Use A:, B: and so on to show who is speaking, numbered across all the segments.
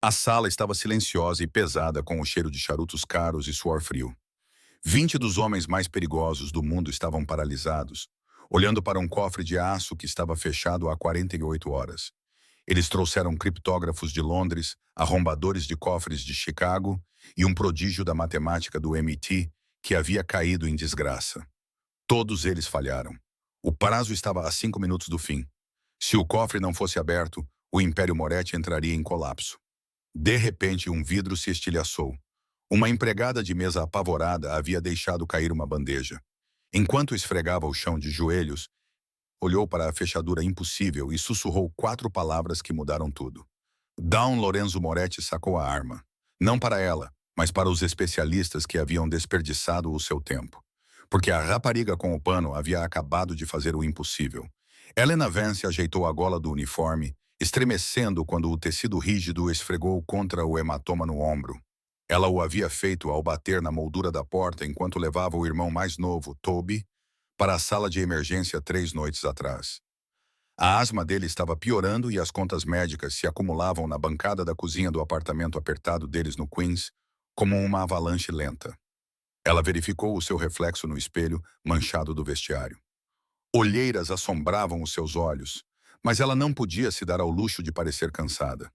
A: A sala estava silenciosa e pesada com o cheiro de charutos caros e suor frio. 20 dos homens mais perigosos do mundo estavam paralisados, olhando para um cofre de aço que estava fechado há 48 horas. Eles trouxeram criptógrafos de Londres, arrombadores de cofres de Chicago e um prodígio da matemática do MIT que havia caído em desgraça. Todos eles falharam. O prazo estava a 5 minutos do fim. Se o cofre não fosse aberto, o Império Moretti entraria em colapso. De repente, um vidro se estilhaçou. Uma empregada de mesa apavorada havia deixado cair uma bandeja. Enquanto esfregava o chão de joelhos, olhou para a fechadura impossível e sussurrou 4 palavras que mudaram tudo. Dom Lorenzo Moretti sacou a arma. Não para ela, mas para os especialistas que haviam desperdiçado o seu tempo. Porque a rapariga com o pano havia acabado de fazer o impossível. Helena Vance ajeitou a gola do uniforme, estremecendo quando o tecido rígido esfregou contra o hematoma no ombro. Ela o havia feito ao bater na moldura da porta enquanto levava o irmão mais novo, Toby, para a sala de emergência 3 noites atrás. A asma dele estava piorando e as contas médicas se acumulavam na bancada da cozinha do apartamento apertado deles no Queens, como uma avalanche lenta. Ela verificou o seu reflexo no espelho, manchado do vestiário. Olheiras assombravam os seus olhos, mas ela não podia se dar ao luxo de parecer cansada.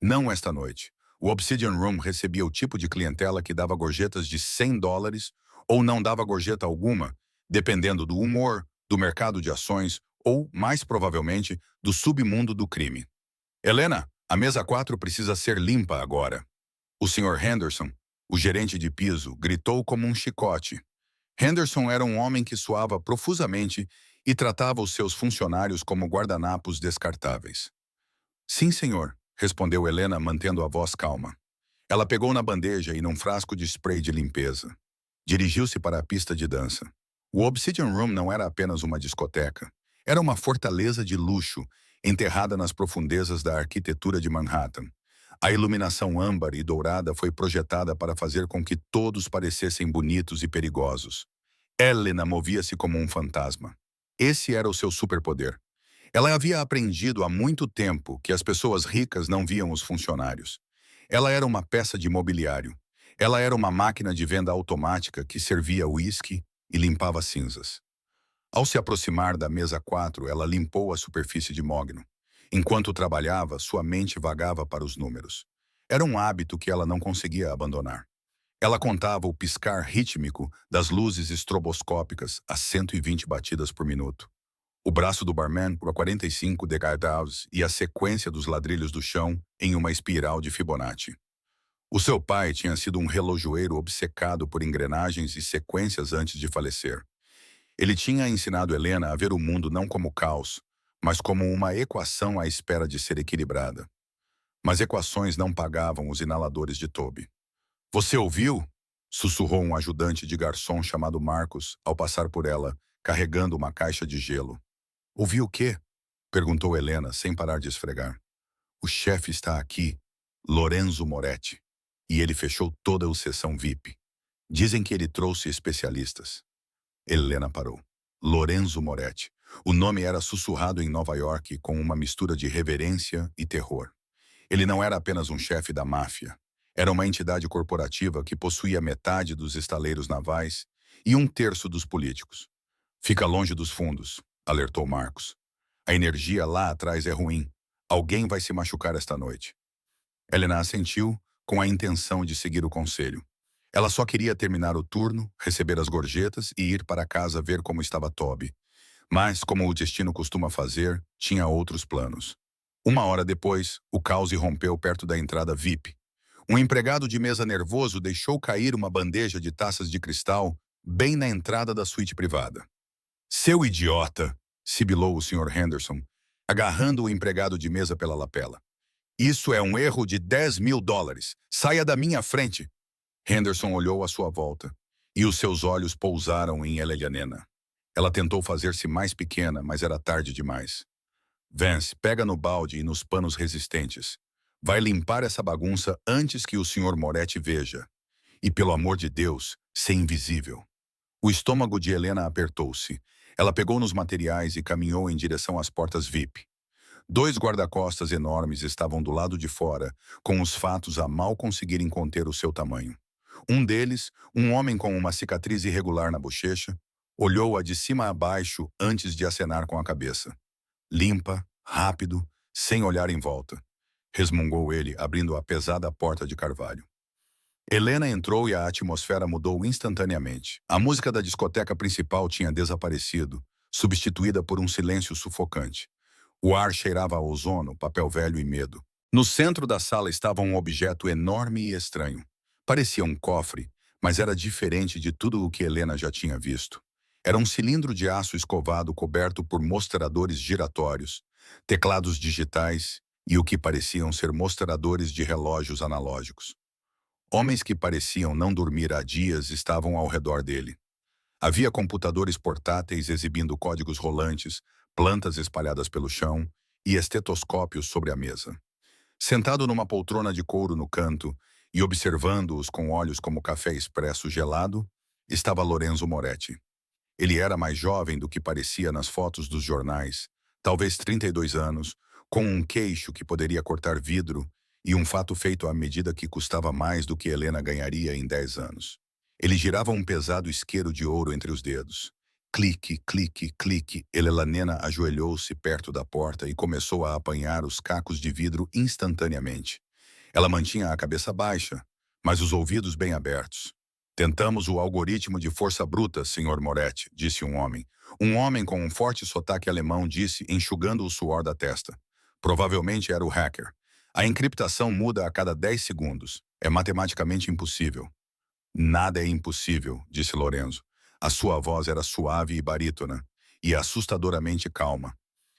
A: Não esta noite. O Obsidian Room recebia o tipo de clientela que dava gorjetas de $100 ou não dava gorjeta alguma, dependendo do humor, do mercado de ações ou, mais provavelmente, do submundo do crime. Helena, a mesa 4 precisa ser limpa agora. O Sr. Henderson, o gerente de piso, gritou como um chicote. Henderson era um homem que suava profusamente e tratava os seus funcionários como guardanapos descartáveis. Sim, senhor, respondeu Helena, mantendo a voz calma. Ela pegou na bandeja e num frasco de spray de limpeza. Dirigiu-se para a pista de dança. O Obsidian Room não era apenas uma discoteca. Era uma fortaleza de luxo, enterrada nas profundezas da arquitetura de Manhattan. A iluminação âmbar e dourada foi projetada para fazer com que todos parecessem bonitos e perigosos. Helena movia-se como um fantasma. Esse era o seu superpoder. Ela havia aprendido há muito tempo que as pessoas ricas não viam os funcionários. Ela era uma peça de mobiliário. Ela era uma máquina de venda automática que servia uísque e limpava cinzas. Ao se aproximar da mesa 4, ela limpou a superfície de mogno. Enquanto trabalhava, sua mente vagava para os números. Era um hábito que ela não conseguia abandonar. Ela contava o piscar rítmico das luzes estroboscópicas a 120 batidas por minuto. O braço do barman por 45 degradaus e a sequência dos ladrilhos do chão em uma espiral de Fibonacci. O seu pai tinha sido um relojoeiro obcecado por engrenagens e sequências antes de falecer. Ele tinha ensinado Helena a ver o mundo não como caos, mas como uma equação à espera de ser equilibrada. Mas equações não pagavam os inaladores de Toby. Você ouviu? Sussurrou um ajudante de garçom chamado Marcos ao passar por ela, carregando uma caixa de gelo. Ouviu o quê? Perguntou Helena, sem parar de esfregar. O chefe está aqui, Lorenzo Moretti, e ele fechou toda a sessão VIP. Dizem que ele trouxe especialistas. Helena parou. Lorenzo Moretti. O nome era sussurrado em Nova York com uma mistura de reverência e terror. Ele não era apenas um chefe da máfia. Era uma entidade corporativa que possuía metade dos estaleiros navais e 1/3 dos políticos. Fica longe dos fundos, alertou Marcos. A energia lá atrás é ruim. Alguém vai se machucar esta noite. Helena assentiu, com a intenção de seguir o conselho. Ela só queria terminar o turno, receber as gorjetas e ir para casa ver como estava Toby. Mas, como o destino costuma fazer, tinha outros planos. 1 hora depois, o caos irrompeu perto da entrada VIP. Um empregado de mesa nervoso deixou cair uma bandeja de taças de cristal bem na entrada da suíte privada. Seu idiota! Sibilou o Sr. Henderson, agarrando o empregado de mesa pela lapela. Isso é um erro de $10.000. Saia da minha frente! Henderson olhou à sua volta, e os seus olhos pousaram em Helena. Ela tentou fazer-se mais pequena, mas era tarde demais. Vance, pega no balde e nos panos resistentes. Vai limpar essa bagunça antes que o Sr. Moretti veja. E, pelo amor de Deus, ser invisível. O estômago de Helena apertou-se. Ela pegou nos materiais e caminhou em direção às portas VIP. Dois guarda-costas enormes estavam do lado de fora, com os fatos a mal conseguirem conter o seu tamanho. Um deles, um homem com uma cicatriz irregular na bochecha, olhou-a de cima a baixo antes de acenar com a cabeça. Limpa, rápido, sem olhar em volta. Resmungou ele, abrindo a pesada porta de carvalho. Helena entrou e a atmosfera mudou instantaneamente. A música da discoteca principal tinha desaparecido, substituída por um silêncio sufocante. O ar cheirava a ozono, papel velho e medo. No centro da sala estava um objeto enorme e estranho. Parecia um cofre, mas era diferente de tudo o que Helena já tinha visto. Era um cilindro de aço escovado coberto por mostradores giratórios, teclados digitais e o que pareciam ser mostradores de relógios analógicos. Homens que pareciam não dormir há dias estavam ao redor dele. Havia computadores portáteis exibindo códigos rolantes, plantas espalhadas pelo chão e estetoscópios sobre a mesa. Sentado numa poltrona de couro no canto e observando-os com olhos como café expresso gelado, estava Lorenzo Moretti. Ele era mais jovem do que parecia nas fotos dos jornais, talvez 32 anos, com um queixo que poderia cortar vidro e um fato feito à medida que custava mais do que Helena ganharia em 10 anos. Ele girava um pesado isqueiro de ouro entre os dedos. Clique, clique, clique. Helena ajoelhou-se perto da porta e começou a apanhar os cacos de vidro instantaneamente. Ela mantinha a cabeça baixa, mas os ouvidos bem abertos. Tentamos o algoritmo de força bruta, Sr. Moretti, disse um homem. Um homem com um forte sotaque alemão disse, enxugando o suor da testa. Provavelmente era o hacker. A encriptação muda a cada 10 segundos. É matematicamente impossível. Nada é impossível, disse Lorenzo. A sua voz era suave e barítona, e assustadoramente calma.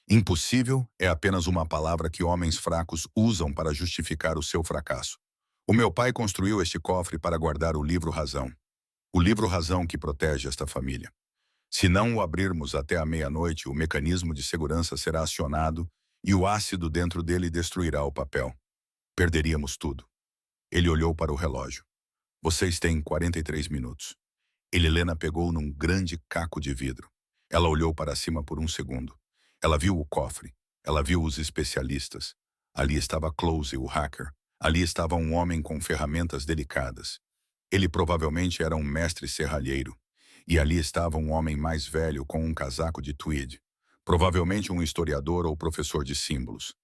A: Impossível é apenas uma palavra que homens fracos usam para justificar o seu fracasso. O meu pai construiu este cofre para guardar o livro Razão. O livro Razão que protege esta família. Se não o abrirmos até a meia-noite, o mecanismo de segurança será acionado e o ácido dentro dele destruirá o papel. Perderíamos tudo. Ele olhou para o relógio. Vocês têm 43 minutos. Helena pegou num grande caco de vidro. Ela olhou para cima por um segundo. Ela viu o cofre. Ela viu os especialistas. Ali estava Close, o hacker. Ali estava um homem com ferramentas delicadas. Ele provavelmente era um mestre serralheiro. E ali estava um homem mais velho com um casaco de tweed. Provavelmente um historiador ou professor de símbolos.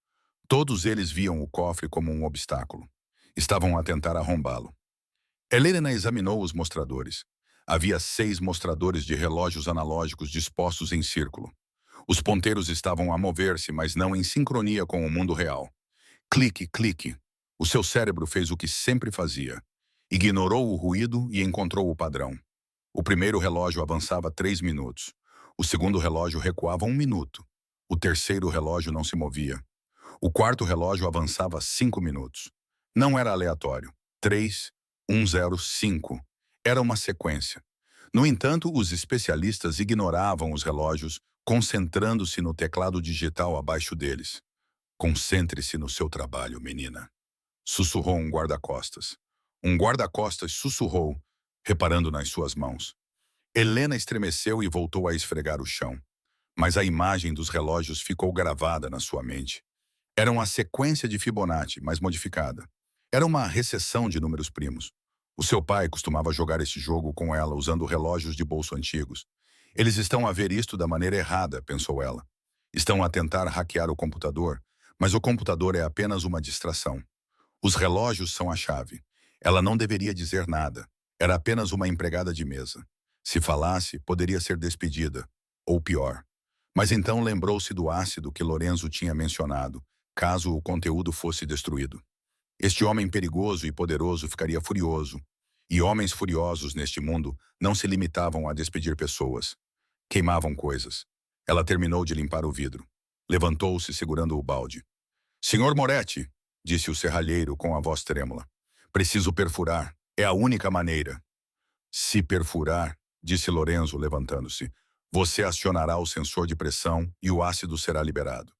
A: Todos eles viam o cofre como um obstáculo. Estavam a tentar arrombá-lo. Helena examinou os mostradores. Havia 6 mostradores de relógios analógicos dispostos em círculo. Os ponteiros estavam a mover-se, mas não em sincronia com o mundo real. Clique, clique. O seu cérebro fez o que sempre fazia. Ignorou o ruído e encontrou o padrão. O primeiro relógio avançava 3 minutos. O segundo relógio recuava 1 minuto. O terceiro relógio não se movia. O quarto relógio avançava 5 minutos. Não era aleatório. 3, 1, 0, 5. Era uma sequência. No entanto, os especialistas ignoravam os relógios, concentrando-se no teclado digital abaixo deles. Concentre-se no seu trabalho, menina. Sussurrou um guarda-costas. Um guarda-costas sussurrou, reparando nas suas mãos. Helena estremeceu e voltou a esfregar o chão. Mas a imagem dos relógios ficou gravada na sua mente. Era uma sequência de Fibonacci, mas modificada. Era uma recessão de números primos. O seu pai costumava jogar esse jogo com ela usando relógios de bolso antigos. Eles estão a ver isto da maneira errada, pensou ela. Estão a tentar hackear o computador, mas o computador é apenas uma distração. Os relógios são a chave. Ela não deveria dizer nada. Era apenas uma empregada de mesa. Se falasse, poderia ser despedida. Ou pior. Mas então lembrou-se do ácido que Lorenzo tinha mencionado, caso o conteúdo fosse destruído. Este homem perigoso e poderoso ficaria furioso. E homens furiosos neste mundo não se limitavam a despedir pessoas. Queimavam coisas. Ela terminou de limpar o vidro. Levantou-se segurando o balde. Senhor Moretti, disse o serralheiro com a voz trêmula. Preciso perfurar. É a única maneira. Se perfurar, disse Lorenzo levantando-se, você acionará o sensor de pressão e o ácido será liberado.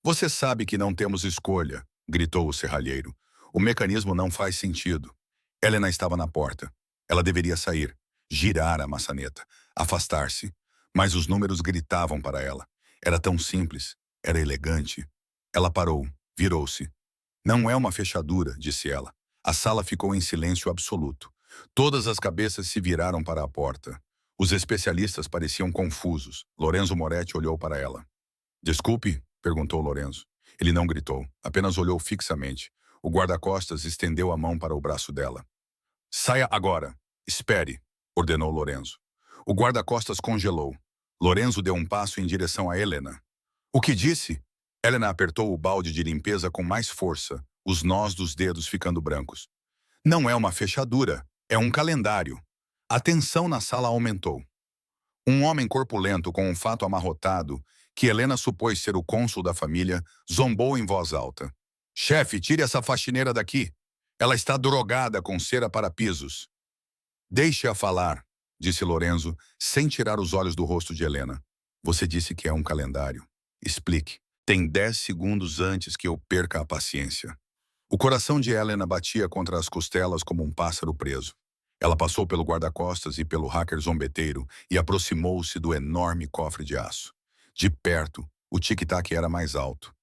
A: Você sabe que não temos escolha, gritou o serralheiro. O mecanismo não faz sentido. Helena estava na porta. Ela deveria sair, girar a maçaneta, afastar-se. Mas os números gritavam para ela. Era tão simples, era elegante. Ela parou, virou-se. Não é uma fechadura, disse ela. A sala ficou em silêncio absoluto. Todas as cabeças se viraram para a porta. Os especialistas pareciam confusos. Lorenzo Moretti olhou para ela. Desculpe? Perguntou Lorenzo. Ele não gritou, apenas olhou fixamente. O guarda-costas estendeu a mão para o braço dela. Saia agora. Espere, ordenou Lorenzo. O guarda-costas congelou. Lorenzo deu um passo em direção a Helena. O que disse? Helena apertou o balde de limpeza com mais força, os nós dos dedos ficando brancos. Não é uma fechadura, é um calendário. A tensão na sala aumentou. Um homem corpulento com um fato amarrotado, que Helena supôs ser o cônsul da família, zombou em voz alta. Chefe, tire essa faxineira daqui. Ela está drogada com cera para pisos. Deixe-a falar, disse Lorenzo, sem tirar os olhos do rosto de Helena. Você disse que é um calendário. Explique. Tem 10 segundos antes que eu perca a paciência. O coração de Helena batia contra as costelas como um pássaro preso. Ela passou pelo guarda-costas e pelo hacker zombeteiro e aproximou-se do enorme cofre de aço. De perto, o tic-tac era mais alto.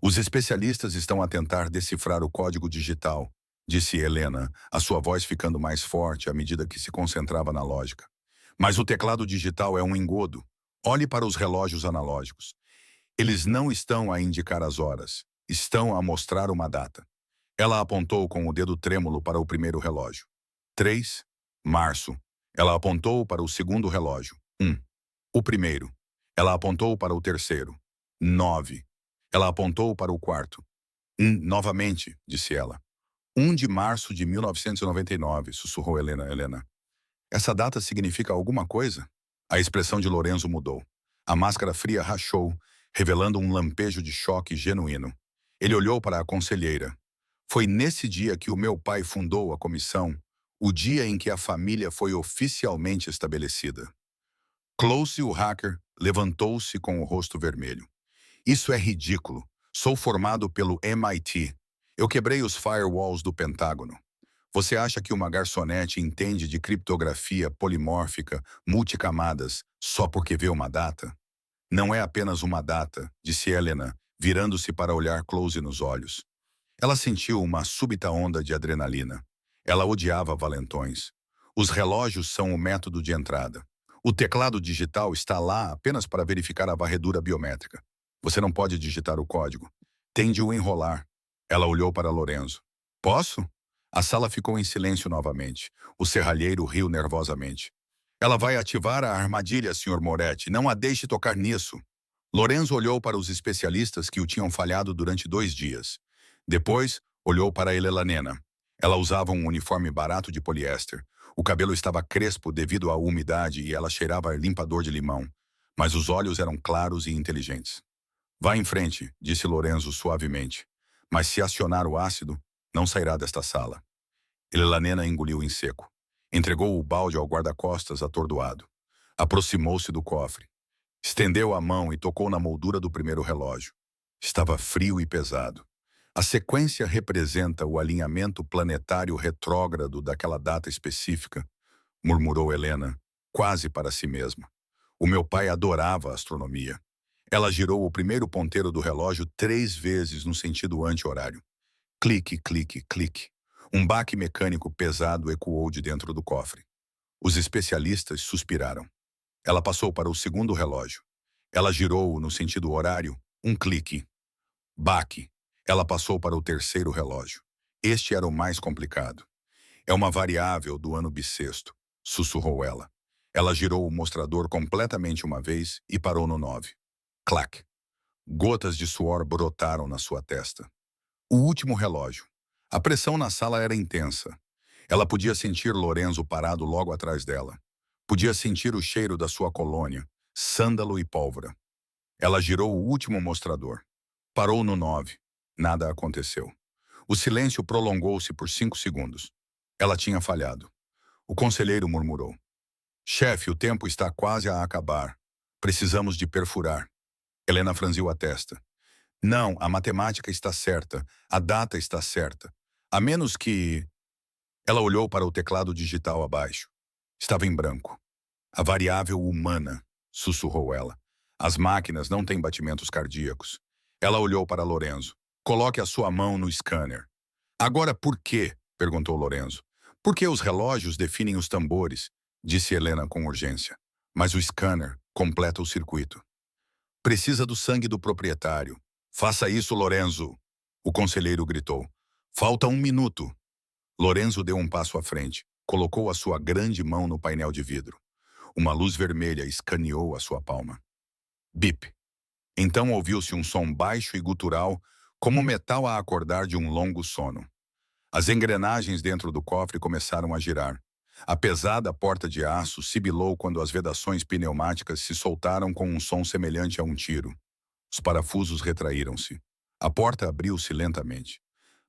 A: Os especialistas estão a tentar decifrar o código digital, disse Helena, a sua voz ficando mais forte à medida que se concentrava na lógica. Mas o teclado digital é um engodo. Olhe para os relógios analógicos. Eles não estão a indicar as horas, estão a mostrar uma data. Ela apontou com o dedo trêmulo para o primeiro relógio. 3, março. Ela apontou para o segundo relógio. 1. O primeiro. Ela apontou para o terceiro. 9. Ela apontou para o quarto. 1, novamente, disse ela. 1 de março de 1999, sussurrou Helena. Essa data significa alguma coisa? A expressão de Lorenzo mudou. A máscara fria rachou, revelando um lampejo de choque genuíno. Ele olhou para a conselheira. Foi nesse dia que o meu pai fundou a comissão, o dia em que a família foi oficialmente estabelecida. Close, o hacker, levantou-se com o rosto vermelho. Isso é ridículo. Sou formado pelo MIT. Eu quebrei os firewalls do Pentágono. Você acha que uma garçonete entende de criptografia polimórfica, multicamadas, só porque vê uma data? Não é apenas uma data, disse Helena, virando-se para olhar Close nos olhos. Ela sentiu uma súbita onda de adrenalina. Ela odiava valentões. Os relógios são o método de entrada. O teclado digital está lá apenas para verificar a varredura biométrica. Você não pode digitar o código. Tem de o enrolar. Ela olhou para Lorenzo. Posso? A sala ficou em silêncio novamente. O serralheiro riu nervosamente. Ela vai ativar a armadilha, Sr. Moretti. Não a deixe tocar nisso. Lorenzo olhou para os especialistas que o tinham falhado durante 2 dias. Depois, olhou para Helena. Ela usava um uniforme barato de poliéster. O cabelo estava crespo devido à umidade e ela cheirava a limpador de limão. Mas os olhos eram claros e inteligentes. Vá em frente, disse Lorenzo suavemente. Mas se acionar o ácido, não sairá desta sala. Helena engoliu em seco. Entregou o balde ao guarda-costas atordoado. Aproximou-se do cofre. Estendeu a mão e tocou na moldura do primeiro relógio. Estava frio e pesado. A sequência representa o alinhamento planetário retrógrado daquela data específica, murmurou Helena, quase para si mesma. O meu pai adorava a astronomia. Ela girou o primeiro ponteiro do relógio 3 vezes no sentido anti-horário. Clique, clique, clique. Um baque mecânico pesado ecoou de dentro do cofre. Os especialistas suspiraram. Ela passou para o segundo relógio. Ela girou no sentido horário, um clique. Baque. Ela passou para o terceiro relógio. Este era o mais complicado. É uma variável do ano bissexto, sussurrou ela. Ela girou o mostrador completamente uma vez e parou no 9. Clac. Gotas de suor brotaram na sua testa. O último relógio. A pressão na sala era intensa. Ela podia sentir Lorenzo parado logo atrás dela. Podia sentir o cheiro da sua colônia, sândalo e pólvora. Ela girou o último mostrador. Parou no 9. Nada aconteceu. O silêncio prolongou-se por 5 segundos. Ela tinha falhado. O conselheiro murmurou. Chefe, o tempo está quase a acabar. Precisamos de perfurar. Helena franziu a testa. Não, a matemática está certa. A data está certa. A menos que... Ela olhou para o teclado digital abaixo. Estava em branco. A variável humana, sussurrou ela. As máquinas não têm batimentos cardíacos. Ela olhou para Lorenzo. Coloque a sua mão no scanner. Agora por quê? Perguntou Lorenzo. Porque os relógios definem os tambores, disse Helena com urgência. Mas o scanner completa o circuito. Precisa do sangue do proprietário. Faça isso, Lorenzo. O conselheiro gritou. Falta 1 minuto. Lorenzo deu um passo à frente. Colocou a sua grande mão no painel de vidro. Uma luz vermelha escaneou a sua palma. Bip. Então ouviu-se um som baixo e gutural, como metal a acordar de um longo sono. As engrenagens dentro do cofre começaram a girar. A pesada porta de aço sibilou quando as vedações pneumáticas se soltaram com um som semelhante a um tiro. Os parafusos retraíram-se. A porta abriu-se lentamente.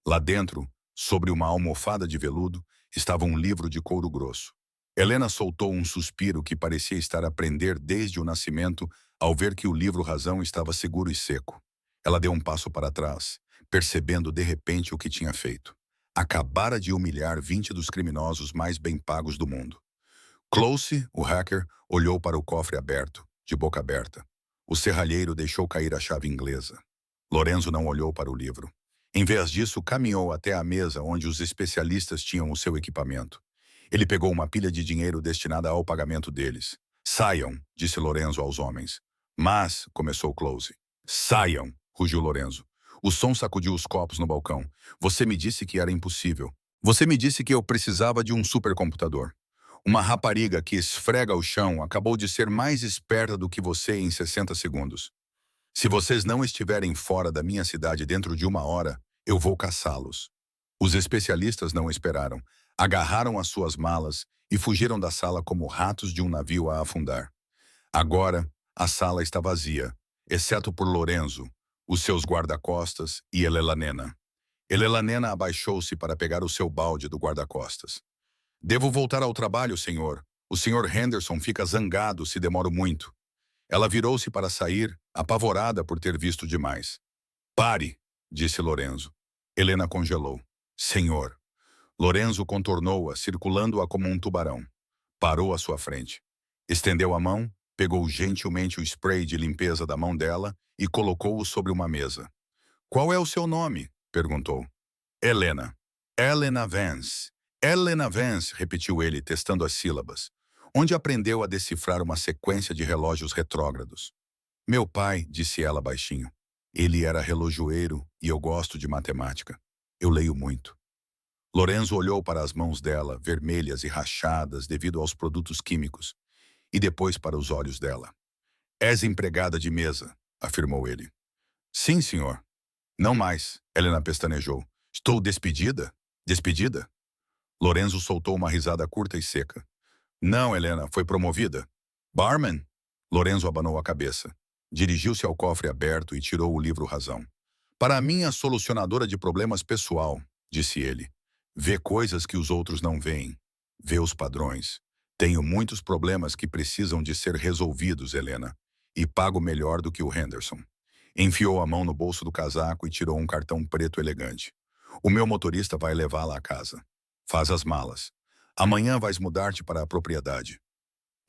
A: Lá dentro, sobre uma almofada de veludo, estava um livro de couro grosso. Helena soltou um suspiro que parecia estar a prender desde o nascimento ao ver que o livro-razão estava seguro e seco. Ela deu um passo para trás, percebendo de repente o que tinha feito. Acabara de humilhar 20 dos criminosos mais bem pagos do mundo. Close, o hacker, olhou para o cofre aberto, de boca aberta. O serralheiro deixou cair a chave inglesa. Lorenzo não olhou para o livro. Em vez disso, caminhou até a mesa onde os especialistas tinham o seu equipamento. Ele pegou uma pilha de dinheiro destinada ao pagamento deles. Saiam, disse Lorenzo aos homens. Mas, começou Close. Saiam, rugiu Lorenzo. O som sacudiu os copos no balcão. Você me disse que era impossível. Você me disse que eu precisava de um supercomputador. Uma rapariga que esfrega o chão acabou de ser mais esperta do que você em 60 segundos. Se vocês não estiverem fora da minha cidade dentro de 1 hora, eu vou caçá-los. Os especialistas não esperaram. Agarraram as suas malas e fugiram da sala como ratos de um navio a afundar. Agora, a sala está vazia, exceto por Lorenzo, os seus guarda-costas e Elelanena. Elelanena abaixou-se para pegar o seu balde do guarda-costas. Devo voltar ao trabalho, senhor. O senhor Henderson fica zangado se demoro muito. Ela virou-se para sair, apavorada por ter visto demais. Pare, disse Lorenzo. Helena congelou. Senhor. Lorenzo contornou-a, circulando-a como um tubarão. Parou à sua frente. Estendeu a mão, pegou gentilmente o spray de limpeza da mão dela e colocou-o sobre uma mesa. Qual é o seu nome? Perguntou. Helena. Helena Vance. Helena Vance, repetiu ele, testando as sílabas. Onde aprendeu a decifrar uma sequência de relógios retrógrados? Meu pai, disse ela baixinho. Ele era relojoeiro e eu gosto de matemática. Eu leio muito. Lorenzo olhou para as mãos dela, vermelhas e rachadas devido aos produtos químicos, e depois para os olhos dela. És empregada de mesa, afirmou ele. Sim, senhor. Não mais, Helena pestanejou. Estou despedida? Despedida? Lorenzo soltou uma risada curta e seca. Não, Helena, foi promovida. Barman? Lorenzo abanou a cabeça. Dirigiu-se ao cofre aberto e tirou o livro-razão. Para a minha solucionadora de problemas pessoal, disse ele. Vê coisas que os outros não veem. Vê os padrões. Tenho muitos problemas que precisam de ser resolvidos, Helena. E pago melhor do que o Henderson. Enfiou a mão no bolso do casaco e tirou um cartão preto elegante. O meu motorista vai levá-la a casa. Faz as malas. Amanhã vais mudar-te para a propriedade.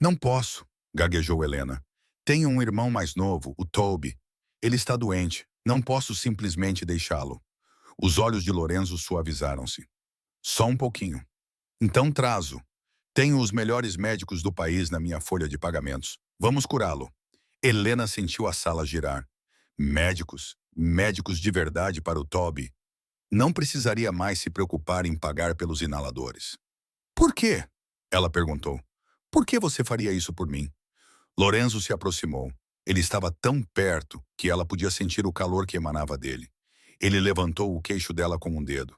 A: Não posso, gaguejou Helena. Tenho um irmão mais novo, o Toby. Ele está doente. Não posso simplesmente deixá-lo. Os olhos de Lorenzo suavizaram-se. Só um pouquinho. Então trazo. Tenho os melhores médicos do país na minha folha de pagamentos. Vamos curá-lo. Helena sentiu a sala girar. Médicos? Médicos de verdade para o Toby. Não precisaria mais se preocupar em pagar pelos inaladores. Por quê? Ela perguntou. Por que você faria isso por mim? Lorenzo se aproximou. Ele estava tão perto que ela podia sentir o calor que emanava dele. Ele levantou o queixo dela com um dedo.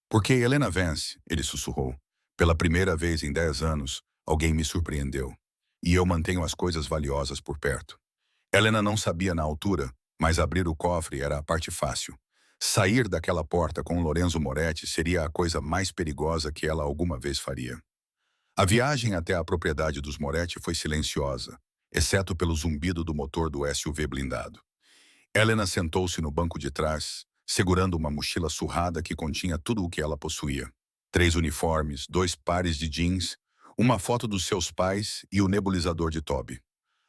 A: Porque Helena Vance, ele sussurrou. Pela primeira vez em 10 anos, alguém me surpreendeu. E eu mantenho as coisas valiosas por perto. Helena não sabia na altura, mas abrir o cofre era a parte fácil. Sair daquela porta com Lorenzo Moretti seria a coisa mais perigosa que ela alguma vez faria. A viagem até a propriedade dos Moretti foi silenciosa, exceto pelo zumbido do motor do SUV blindado. Helena sentou-se no banco de trás, segurando uma mochila surrada que continha tudo o que ela possuía. 3 uniformes, 2 pares de jeans, uma foto dos seus pais e o nebulizador de Toby.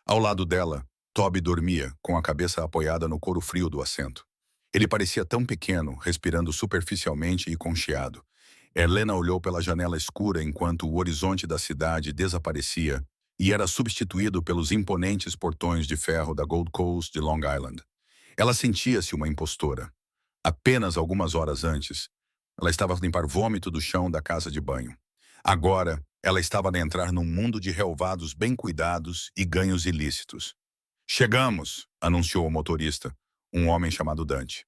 A: Ao lado dela, Toby dormia, com a cabeça apoiada no couro frio do assento. Ele parecia tão pequeno, respirando superficialmente e concheado. Helena olhou pela janela escura enquanto o horizonte da cidade desaparecia e era substituído pelos imponentes portões de ferro da Gold Coast de Long Island. Ela sentia-se uma impostora. Apenas algumas horas antes, ela estava a limpar vômito do chão da casa de banho. Agora, ela estava a entrar num mundo de relvados bem cuidados e ganhos ilícitos. Chegamos, anunciou o motorista, um homem chamado Dante.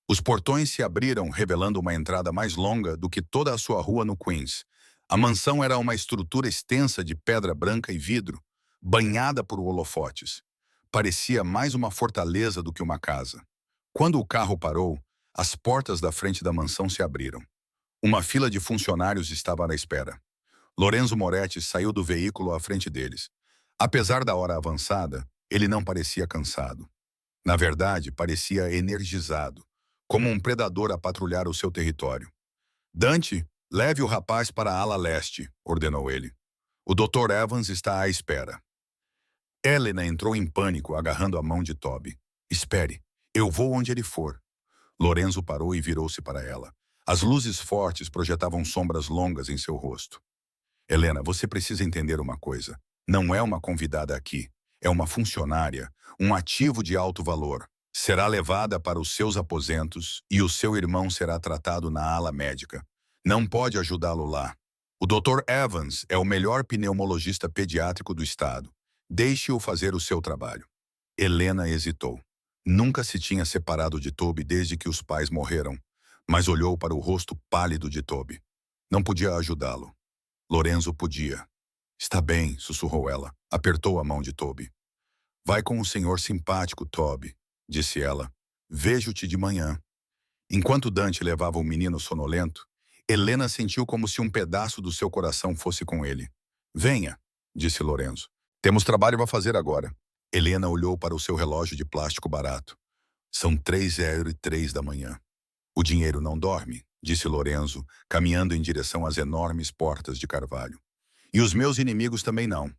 A: Os portões se abriram, revelando uma entrada mais longa do que toda a sua rua no Queens. A mansão era uma estrutura extensa de pedra branca e vidro, banhada por holofotes. Parecia mais uma fortaleza do que uma casa. Quando o carro parou, as portas da frente da mansão se abriram. Uma fila de funcionários estava à espera. Lorenzo Moretti saiu do veículo à frente deles. Apesar da hora avançada, ele não parecia cansado. Na verdade, parecia energizado, como um predador a patrulhar o seu território. Dante, leve o rapaz para a ala leste, ordenou ele. O Dr. Evans está à espera. Helena entrou em pânico, agarrando a mão de Toby. Espere, eu vou onde ele for. Lorenzo parou e virou-se para ela. As luzes fortes projetavam sombras longas em seu rosto. Helena, você precisa entender uma coisa. Não é uma convidada aqui. É uma funcionária, um ativo de alto valor. Será levada para os seus aposentos e o seu irmão será tratado na ala médica. Não pode ajudá-lo lá. O Dr. Evans é o melhor pneumologista pediátrico do estado. Deixe-o fazer o seu trabalho. Helena hesitou. Nunca se tinha separado de Toby desde que os pais morreram, mas olhou para o rosto pálido de Toby. Não podia ajudá-lo. Lorenzo podia. Está bem, sussurrou ela. Apertou a mão de Toby. Vai com o senhor simpático, Toby, disse ela. Vejo-te de manhã. Enquanto Dante levava o menino sonolento, Helena sentiu como se um pedaço do seu coração fosse com ele. Venha, disse Lorenzo. Temos trabalho a fazer agora. Helena olhou para o seu relógio de plástico barato. São 3h03 da manhã. O dinheiro não dorme, disse Lorenzo, caminhando em direção às enormes portas de carvalho. E os meus inimigos também não.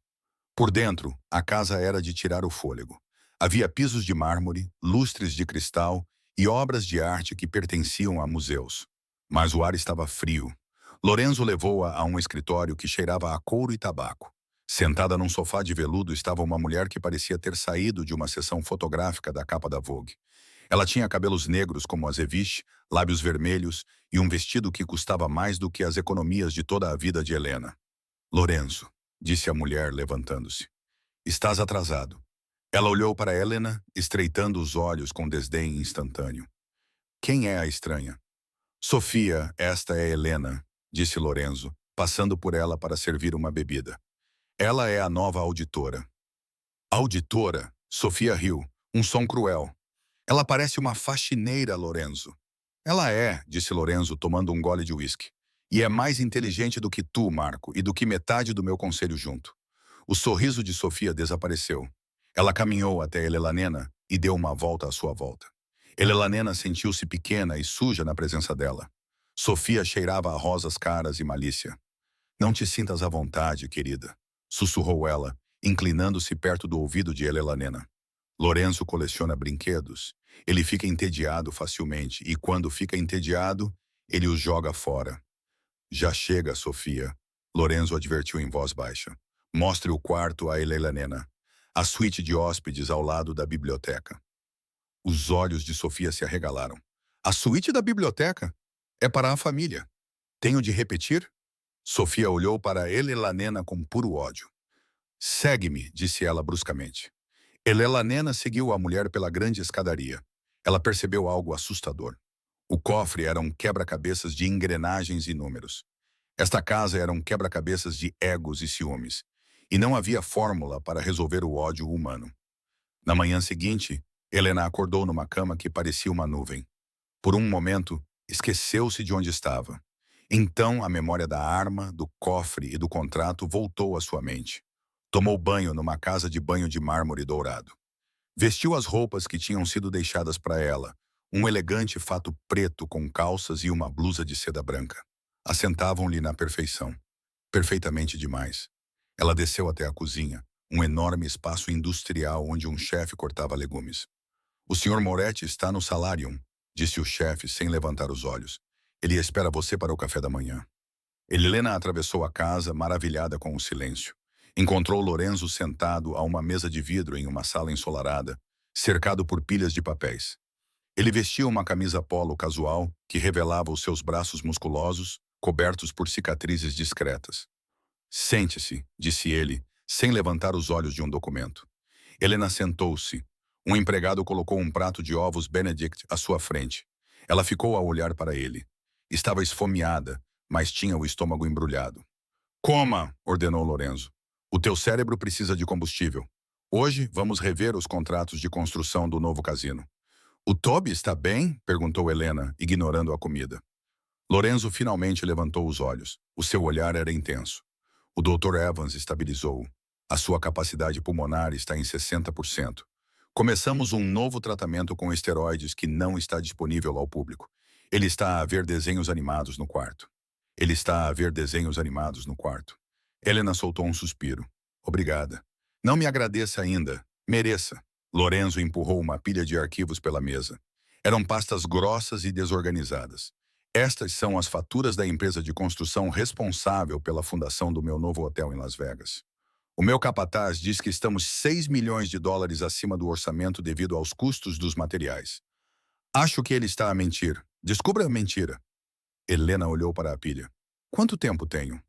A: Por dentro, a casa era de tirar o fôlego. Havia pisos de mármore, lustres de cristal e obras de arte que pertenciam a museus. Mas o ar estava frio. Lorenzo levou-a a um escritório que cheirava a couro e tabaco. Sentada num sofá de veludo estava uma mulher que parecia ter saído de uma sessão fotográfica da capa da Vogue. Ela tinha cabelos negros como azeviche, lábios vermelhos e um vestido que custava mais do que as economias de toda a vida de Helena. Lorenzo, disse a mulher, levantando-se. Estás atrasado. Ela olhou para Helena, estreitando os olhos com desdém instantâneo. Quem é a estranha? Sofia, esta é Helena, disse Lorenzo, passando por ela para servir uma bebida. Ela é a nova auditora. Auditora? Sofia riu, um som cruel. Ela parece uma faxineira, Lorenzo. Ela é, disse Lorenzo, tomando um gole de uísque. E é mais inteligente do que tu, Marco, e do que metade do meu conselho junto. O sorriso de Sofia desapareceu. Ela caminhou até Elelanena e deu uma volta à sua volta. Elelanena sentiu-se pequena e suja na presença dela. Sofia cheirava a rosas caras e malícia. Não te sintas à vontade, querida, sussurrou ela, inclinando-se perto do ouvido de Elelanena. Lorenzo coleciona brinquedos. Ele fica entediado facilmente e, quando fica entediado, ele os joga fora. Já chega, Sofia, Lorenzo advertiu em voz baixa. Mostre o quarto a Elelanena. A suíte de hóspedes ao lado da biblioteca. Os olhos de Sofia se arregalaram. A suíte da biblioteca? É para a família. Tenho de repetir? Sofia olhou para Elelanena com puro ódio. Segue-me, disse ela bruscamente. Elelanena seguiu a mulher pela grande escadaria. Ela percebeu algo assustador. O cofre era um quebra-cabeças de engrenagens e números. Esta casa era um quebra-cabeças de egos e ciúmes. E não havia fórmula para resolver o ódio humano. Na manhã seguinte, Helena acordou numa cama que parecia uma nuvem. Por um momento, esqueceu-se de onde estava. Então, a memória da arma, do cofre e do contrato voltou à sua mente. Tomou banho numa casa de banho de mármore dourado. Vestiu as roupas que tinham sido deixadas para ela, um elegante fato preto com calças e uma blusa de seda branca. Assentavam-lhe na perfeição. Perfeitamente demais. Ela desceu até a cozinha, um enorme espaço industrial onde um chefe cortava legumes. O Sr. Moretti está no Salarium, disse o chefe sem levantar os olhos. Ele espera você para o café da manhã. Helena atravessou a casa, maravilhada com o silêncio. Encontrou Lorenzo sentado a uma mesa de vidro em uma sala ensolarada, cercado por pilhas de papéis. Ele vestia uma camisa polo casual que revelava os seus braços musculosos, cobertos por cicatrizes discretas. Sente-se, disse ele, sem levantar os olhos de um documento. Helena sentou-se. Um empregado colocou um prato de ovos Benedict à sua frente. Ela ficou a olhar para ele. Estava esfomeada, mas tinha o estômago embrulhado. Coma, ordenou Lorenzo. O teu cérebro precisa de combustível. Hoje vamos rever os contratos de construção do novo casino. O Toby está bem? Perguntou Helena, ignorando a comida. Lorenzo finalmente levantou os olhos. O seu olhar era intenso. O Dr. Evans estabilizou-o. A sua capacidade pulmonar está em 60%. Começamos um novo tratamento com esteroides que não está disponível ao público. Ele está a ver desenhos animados no quarto. Ele está a ver desenhos animados no quarto. Helena soltou um suspiro. Obrigada. Não me agradeça ainda. Mereça. Lorenzo empurrou uma pilha de arquivos pela mesa. Eram pastas grossas e desorganizadas. Estas são as faturas da empresa de construção responsável pela fundação do meu novo hotel em Las Vegas. O meu capataz diz que estamos 6 milhões de dólares acima do orçamento devido aos custos dos materiais. Acho que ele está a mentir. Descubra a mentira. Helena olhou para a pilha. Quanto tempo tenho?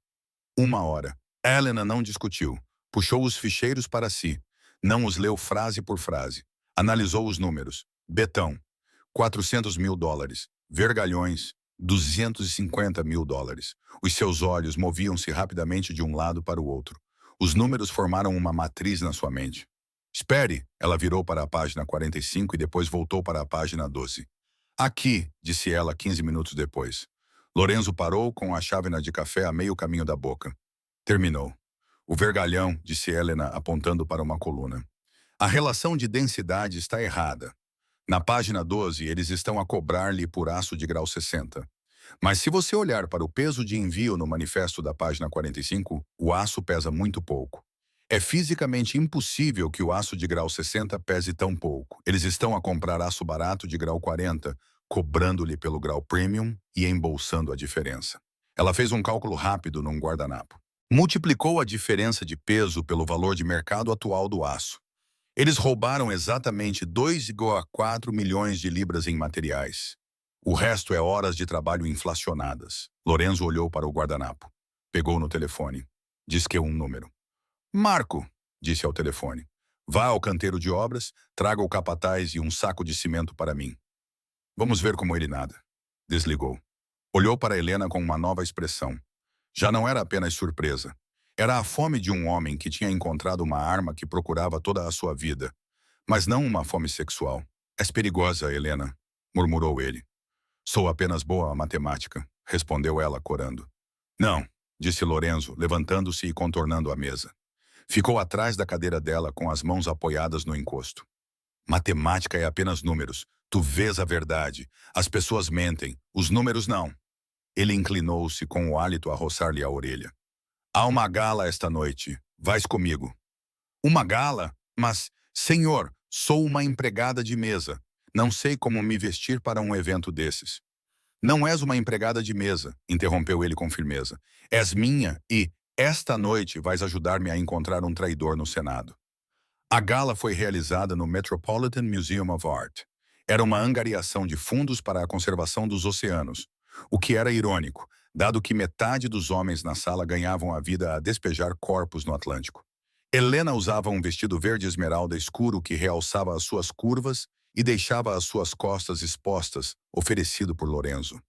A: 1 hora. Helena não discutiu. Puxou os ficheiros para si. Não os leu frase por frase. Analisou os números. Betão, 400 mil dólares. Vergalhões, 250 mil dólares. Os seus olhos moviam-se rapidamente de um lado para o outro. Os números formaram uma matriz na sua mente. Espere, ela virou para a página 45 e depois voltou para a página 12. Aqui, disse ela 15 minutos depois. Lorenzo parou com a chávena de café a meio caminho da boca. Terminou. O vergalhão, disse Helena, apontando para uma coluna. A relação de densidade está errada. Na página 12, eles estão a cobrar-lhe por aço de grau 60. Mas se você olhar para o peso de envio no manifesto da página 45, o aço pesa muito pouco. É fisicamente impossível que o aço de grau 60 pese tão pouco. Eles estão a comprar aço barato de grau 40, cobrando-lhe pelo grau premium e embolsando a diferença. Ela fez um cálculo rápido num guardanapo. Multiplicou a diferença de peso pelo valor de mercado atual do aço. Eles roubaram exatamente 2,4 milhões de libras em materiais. O resto é horas de trabalho inflacionadas. Lorenzo olhou para o guardanapo. Pegou no telefone. Disqueu um número. Marco, disse ao telefone. Vá ao canteiro de obras, traga o capataz e um saco de cimento para mim. Vamos ver como ele nada. Desligou. Olhou para Helena com uma nova expressão. Já não era apenas surpresa. Era a fome de um homem que tinha encontrado uma arma que procurava toda a sua vida. Mas não uma fome sexual. És perigosa, Helena, murmurou ele. Sou apenas boa à matemática, respondeu ela, corando. Não, disse Lorenzo, levantando-se e contornando a mesa. Ficou atrás da cadeira dela com as mãos apoiadas no encosto. Matemática é apenas números. Tu vês a verdade. As pessoas mentem. Os números não. Ele inclinou-se com o hálito a roçar-lhe a orelha. Há uma gala esta noite. Vais comigo. Uma gala? Mas, senhor, sou uma empregada de mesa. Não sei como me vestir para um evento desses. Não és uma empregada de mesa, interrompeu ele com firmeza. És minha e, esta noite, vais ajudar-me a encontrar um traidor no Senado. A gala foi realizada no Metropolitan Museum of Art. Era uma angariação de fundos para a conservação dos oceanos, o que era irônico, dado que metade dos homens na sala ganhavam a vida a despejar corpos no Atlântico. Helena usava um vestido verde esmeralda escuro que realçava as suas curvas e deixava as suas costas expostas, oferecido por Lorenzo.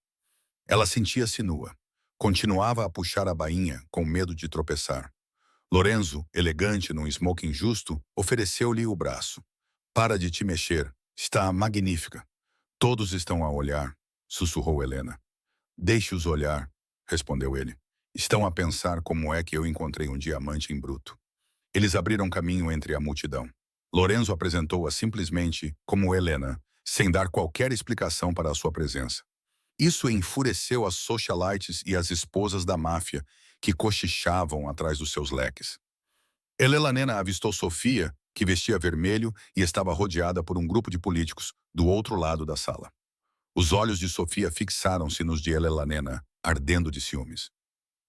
A: Ela sentia-se nua. Continuava a puxar a bainha, com medo de tropeçar. Lorenzo, elegante num smoking justo, ofereceu-lhe o braço. Para de te mexer. Está magnífica. Todos estão a olhar, sussurrou Helena. Deixe-os olhar, respondeu ele. Estão a pensar como é que eu encontrei um diamante em bruto. Eles abriram caminho entre a multidão. Lorenzo apresentou-a simplesmente como Helena, sem dar qualquer explicação para a sua presença. Isso enfureceu as socialites e as esposas da máfia, que cochichavam atrás dos seus leques. Helena avistou Sofia, que vestia vermelho e estava rodeada por um grupo de políticos, do outro lado da sala. Os olhos de Sofia fixaram-se nos de Helena, ardendo de ciúmes.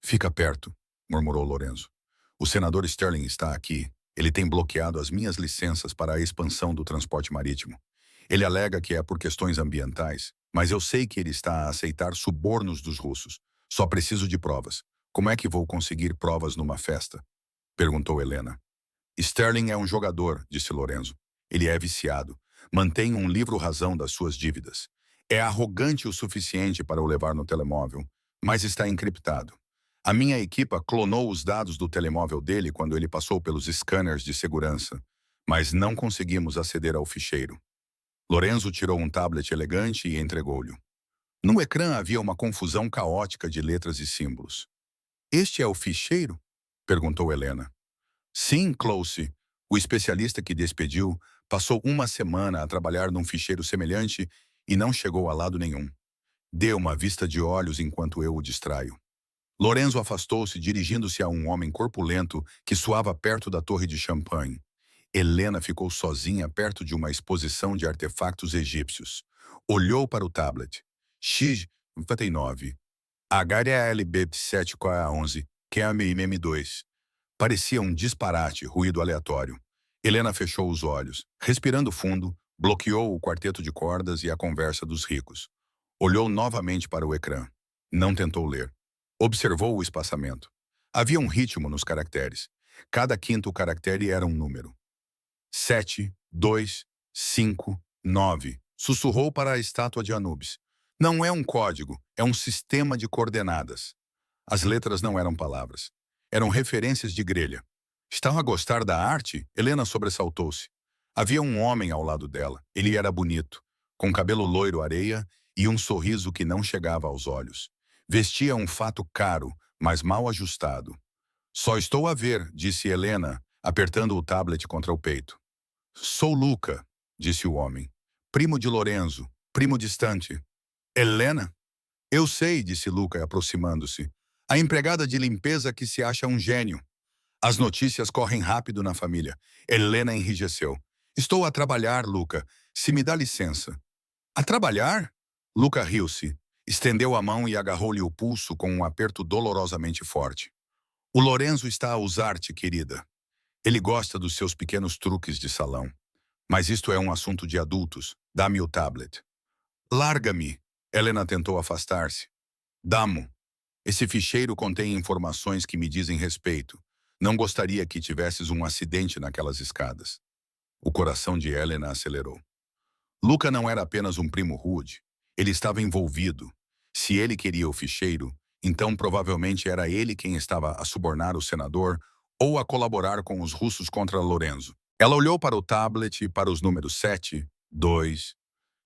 A: Fica perto, murmurou Lorenzo. O senador Sterling está aqui. Ele tem bloqueado as minhas licenças para a expansão do transporte marítimo. Ele alega que é por questões ambientais, mas eu sei que ele está a aceitar subornos dos russos. Só preciso de provas. Como é que vou conseguir provas numa festa? Perguntou Helena. Sterling é um jogador, disse Lorenzo. Ele é viciado. Mantém um livro-razão das suas dívidas. É arrogante o suficiente para o levar no telemóvel, mas está encriptado. A minha equipa clonou os dados do telemóvel dele quando ele passou pelos scanners de segurança, mas não conseguimos aceder ao ficheiro. Lorenzo tirou um tablet elegante e entregou-lhe. No ecrã havia uma confusão caótica de letras e símbolos. Este é o ficheiro? Perguntou Helena. Sim, Close. O especialista que despediu passou uma semana a trabalhar num ficheiro semelhante e não chegou a lado nenhum. Dê uma vista de olhos enquanto eu o distraio. Lorenzo afastou-se, dirigindo-se a um homem corpulento que suava perto da torre de champanhe. Helena ficou sozinha perto de uma exposição de artefactos egípcios. Olhou para o tablet. X59, HLB 7K11, QMM2. Parecia um disparate, ruído aleatório. Helena fechou os olhos. Respirando fundo, bloqueou o quarteto de cordas e a conversa dos ricos. Olhou novamente para o ecrã. Não tentou ler. Observou o espaçamento. Havia um ritmo nos caracteres. Cada quinto caractere era um número. 7, 2, 5, 9. Sussurrou para a estátua de Anubis. Não é um código, é um sistema de coordenadas. As letras não eram palavras. Eram referências de grelha. Estava a gostar da arte? Helena sobressaltou-se. Havia um homem ao lado dela. Ele era bonito, com cabelo loiro areia e um sorriso que não chegava aos olhos. Vestia um fato caro, mas mal ajustado. Só estou a ver, disse Helena, apertando o tablet contra o peito. Sou Luca, disse o homem. Primo de Lorenzo, primo distante. Helena? Eu sei, disse Luca, aproximando-se. A empregada de limpeza que se acha um gênio. As notícias correm rápido na família. Helena enrijeceu. Estou a trabalhar, Luca. Se me dá licença. A trabalhar? Luca riu-se. Estendeu a mão e agarrou-lhe o pulso com um aperto dolorosamente forte. O Lorenzo está a usar-te, querida. Ele gosta dos seus pequenos truques de salão. Mas isto é um assunto de adultos. Dá-me o tablet. Larga-me. Helena tentou afastar-se. Damo. Esse ficheiro contém informações que me dizem respeito. Não gostaria que tivesses um acidente naquelas escadas. O coração de Helena acelerou. Luca não era apenas um primo rude. Ele estava envolvido. Se ele queria o ficheiro, então provavelmente era ele quem estava a subornar o senador ou a colaborar com os russos contra Lorenzo. Ela olhou para o tablet e para os números 7, 2,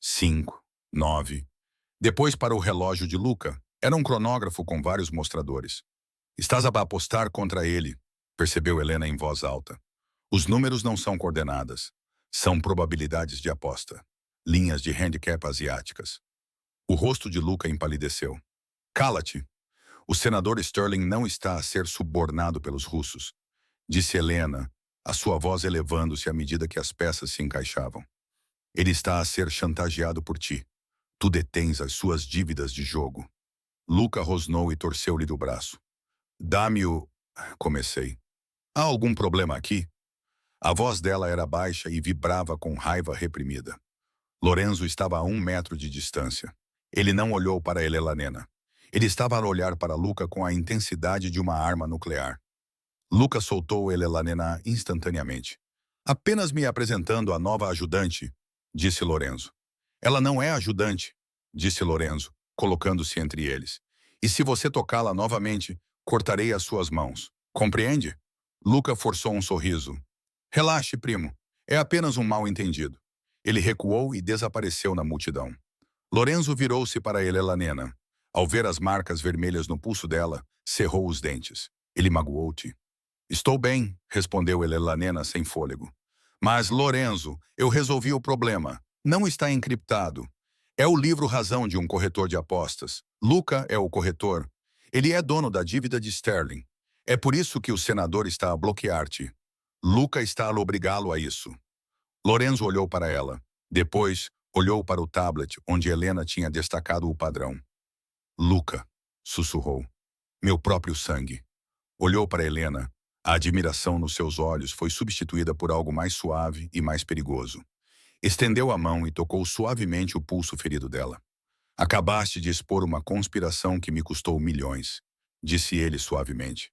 A: 5, 9. Depois para o relógio de Luca. Era um cronógrafo com vários mostradores. Estás a apostar contra ele, percebeu Helena em voz alta. Os números não são coordenadas. São probabilidades de aposta. Linhas de handicap asiáticas. O rosto de Luca empalideceu. Cala-te. O senador Sterling não está a ser subornado pelos russos, disse Helena, a sua voz elevando-se à medida que as peças se encaixavam. Ele está a ser chantageado por ti. Tu detens as suas dívidas de jogo. Luca rosnou e torceu-lhe do braço. Dá-me o... Comecei. Há algum problema aqui? A voz dela era baixa e vibrava com raiva reprimida. Lorenzo estava a 1 metro de distância. Ele não olhou para Helena. Ele estava a olhar para Luca com a intensidade de uma arma nuclear. Luca soltou Helena instantaneamente. Apenas me apresentando a nova ajudante, disse Lorenzo. Ela não é ajudante, disse Lorenzo, colocando-se entre eles. E se você tocá-la novamente, cortarei as suas mãos. Compreende? Luca forçou um sorriso. Relaxe, primo. É apenas um mal-entendido. Ele recuou e desapareceu na multidão. Lorenzo virou-se para Helena. Ao ver as marcas vermelhas no pulso dela, cerrou os dentes. Ele magoou-te. Estou bem, respondeu Helena sem fôlego. Mas, Lorenzo, eu resolvi o problema. Não está encriptado. É o livro-razão de um corretor de apostas. Luca é o corretor. Ele é dono da dívida de Sterling. É por isso que o senador está a bloquear-te. Luca está a obrigá-lo a isso. Lorenzo olhou para ela. Depois, olhou para o tablet onde Helena tinha destacado o padrão. Luca, sussurrou. Meu próprio sangue. Olhou para Helena. A admiração nos seus olhos foi substituída por algo mais suave e mais perigoso. Estendeu a mão e tocou suavemente o pulso ferido dela. Acabaste de expor uma conspiração que me custou milhões, disse ele suavemente.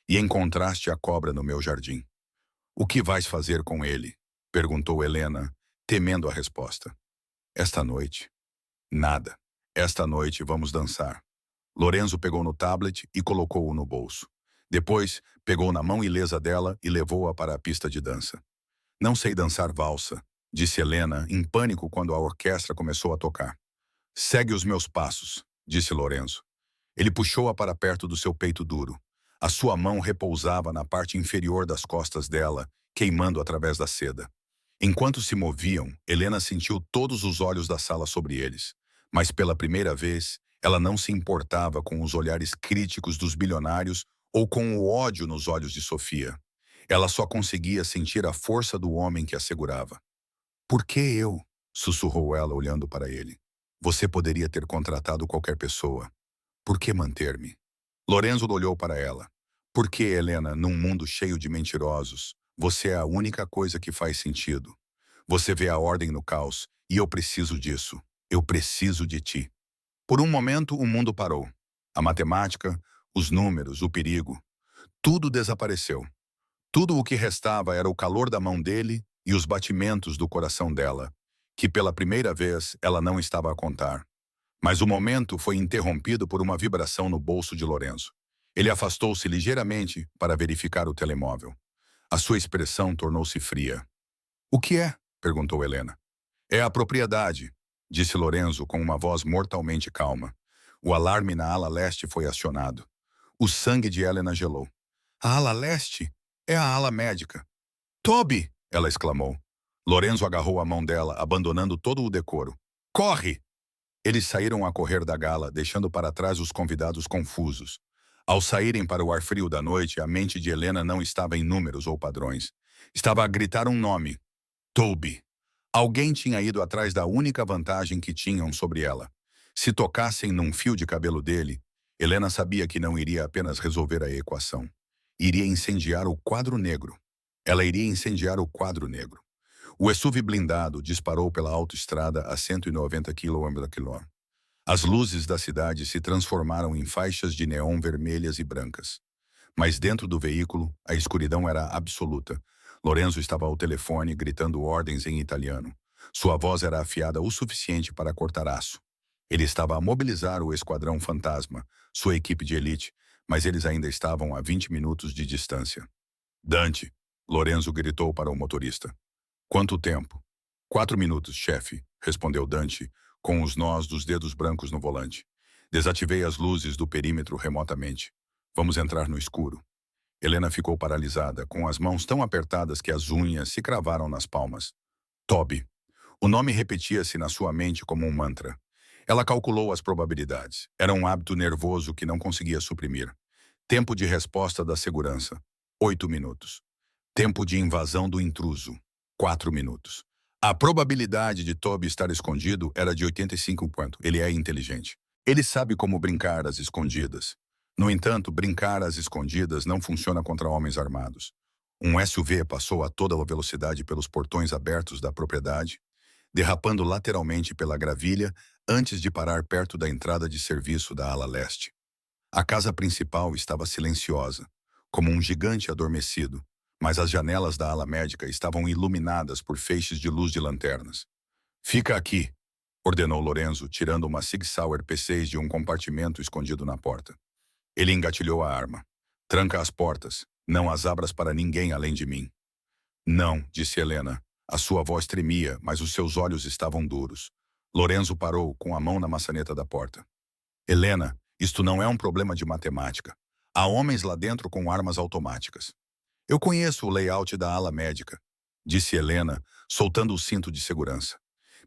A: E encontraste a cobra no meu jardim. O que vais fazer com ele? Perguntou Helena, temendo a resposta. Esta noite? Nada. Esta noite vamos dançar. Lorenzo pegou no tablet e colocou-o no bolso. Depois, pegou na mão ilesa dela e levou-a para a pista de dança. Não sei dançar valsa, disse Helena, em pânico quando a orquestra começou a tocar. Segue os meus passos, disse Lorenzo. Ele puxou-a para perto do seu peito duro. A sua mão repousava na parte inferior das costas dela, queimando através da seda. Enquanto se moviam, Helena sentiu todos os olhos da sala sobre eles. Mas pela primeira vez, ela não se importava com os olhares críticos dos bilionários ou com o ódio nos olhos de Sofia. Ela só conseguia sentir a força do homem que a segurava. Por que eu? Sussurrou ela olhando para ele. Você poderia ter contratado qualquer pessoa. Por que manter-me? Lorenzo olhou para ela. Por que, Helena, num mundo cheio de mentirosos, você é a única coisa que faz sentido? Você vê a ordem no caos, e eu preciso disso. Eu preciso de ti. Por um momento, o mundo parou. A matemática, os números, o perigo. Tudo desapareceu. Tudo o que restava era o calor da mão dele e os batimentos do coração dela, que pela primeira vez ela não estava a contar. Mas o momento foi interrompido por uma vibração no bolso de Lorenzo. Ele afastou-se ligeiramente para verificar o telemóvel. A sua expressão tornou-se fria. O que é? Perguntou Helena. É a propriedade, disse Lorenzo com uma voz mortalmente calma. O alarme na ala leste foi acionado. O sangue de Helena gelou. A ala leste? É a ala médica. Toby! Ela exclamou. Lorenzo agarrou a mão dela, abandonando todo o decoro. Corre! Eles saíram a correr da gala, deixando para trás os convidados confusos. Ao saírem para o ar frio da noite, a mente de Helena não estava em números ou padrões. Estava a gritar um nome. Toby. Alguém tinha ido atrás da única vantagem que tinham sobre ela. Se tocassem num fio de cabelo dele, Helena sabia que não iria apenas resolver a equação. Iria incendiar o quadro negro. Ela iria incendiar o quadro negro. O SUV blindado disparou pela autoestrada a 190 km/h. As luzes da cidade se transformaram em faixas de neon vermelhas e brancas. Mas dentro do veículo, a escuridão era absoluta. Lorenzo estava ao telefone, gritando ordens em italiano. Sua voz era afiada o suficiente para cortar aço. Ele estava a mobilizar o Esquadrão Fantasma, sua equipe de elite, mas eles ainda estavam a 20 minutos de distância. Dante, Lorenzo gritou para o motorista. Quanto tempo? 4 minutos, chefe, respondeu Dante, com os nós dos dedos brancos no volante. Desativei as luzes do perímetro remotamente. Vamos entrar no escuro. Helena ficou paralisada, com as mãos tão apertadas que as unhas se cravaram nas palmas. Toby. O nome repetia-se na sua mente como um mantra. Ela calculou as probabilidades. Era um hábito nervoso que não conseguia suprimir. Tempo de resposta da segurança. 8 minutos. Tempo de invasão do intruso. 4 minutos. A probabilidade de Toby estar escondido era de 85%. Ele é inteligente. Ele sabe como brincar às escondidas. No entanto, brincar às escondidas não funciona contra homens armados. Um SUV passou a toda a velocidade pelos portões abertos da propriedade, derrapando lateralmente pela gravilha antes de parar perto da entrada de serviço da ala leste. A casa principal estava silenciosa, como um gigante adormecido, mas as janelas da ala médica estavam iluminadas por feixes de luz de lanternas. Fica aqui, ordenou Lorenzo, tirando uma Sig Sauer P6 de um compartimento escondido na porta. Ele engatilhou a arma. Tranca as portas. Não as abras para ninguém além de mim. Não, disse Helena. A sua voz tremia, mas os seus olhos estavam duros. Lorenzo parou, com a mão na maçaneta da porta. Helena, isto não é um problema de matemática. Há homens lá dentro com armas automáticas. Eu conheço o layout da ala médica, disse Helena, soltando o cinto de segurança.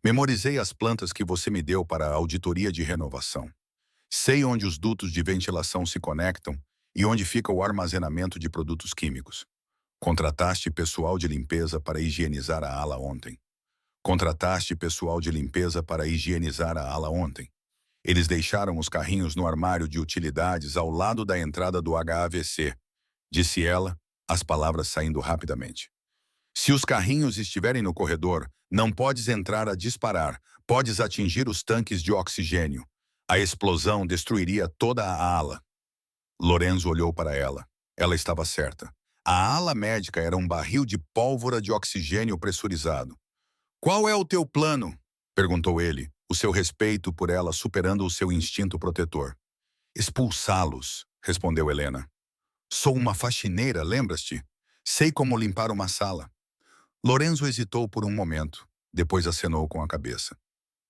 A: Memorizei as plantas que você me deu para a auditoria de renovação. Sei onde os dutos de ventilação se conectam e onde fica o armazenamento de produtos químicos. Contrataste pessoal de limpeza para higienizar a ala ontem. Contrataste pessoal de limpeza para higienizar a ala ontem. Eles deixaram os carrinhos no armário de utilidades ao lado da entrada do HAVC, disse ela, as palavras saindo rapidamente. Se os carrinhos estiverem no corredor, não podes entrar a disparar, podes atingir os tanques de oxigênio. A explosão destruiria toda a ala. Lorenzo olhou para ela. Ela estava certa. A ala médica era um barril de pólvora de oxigênio pressurizado. Qual é o teu plano? Perguntou ele, o seu respeito por ela superando o seu instinto protetor. Expulsá-los, respondeu Helena. Sou uma faxineira, lembras-te? Sei como limpar uma sala. Lorenzo hesitou por um momento, depois acenou com a cabeça.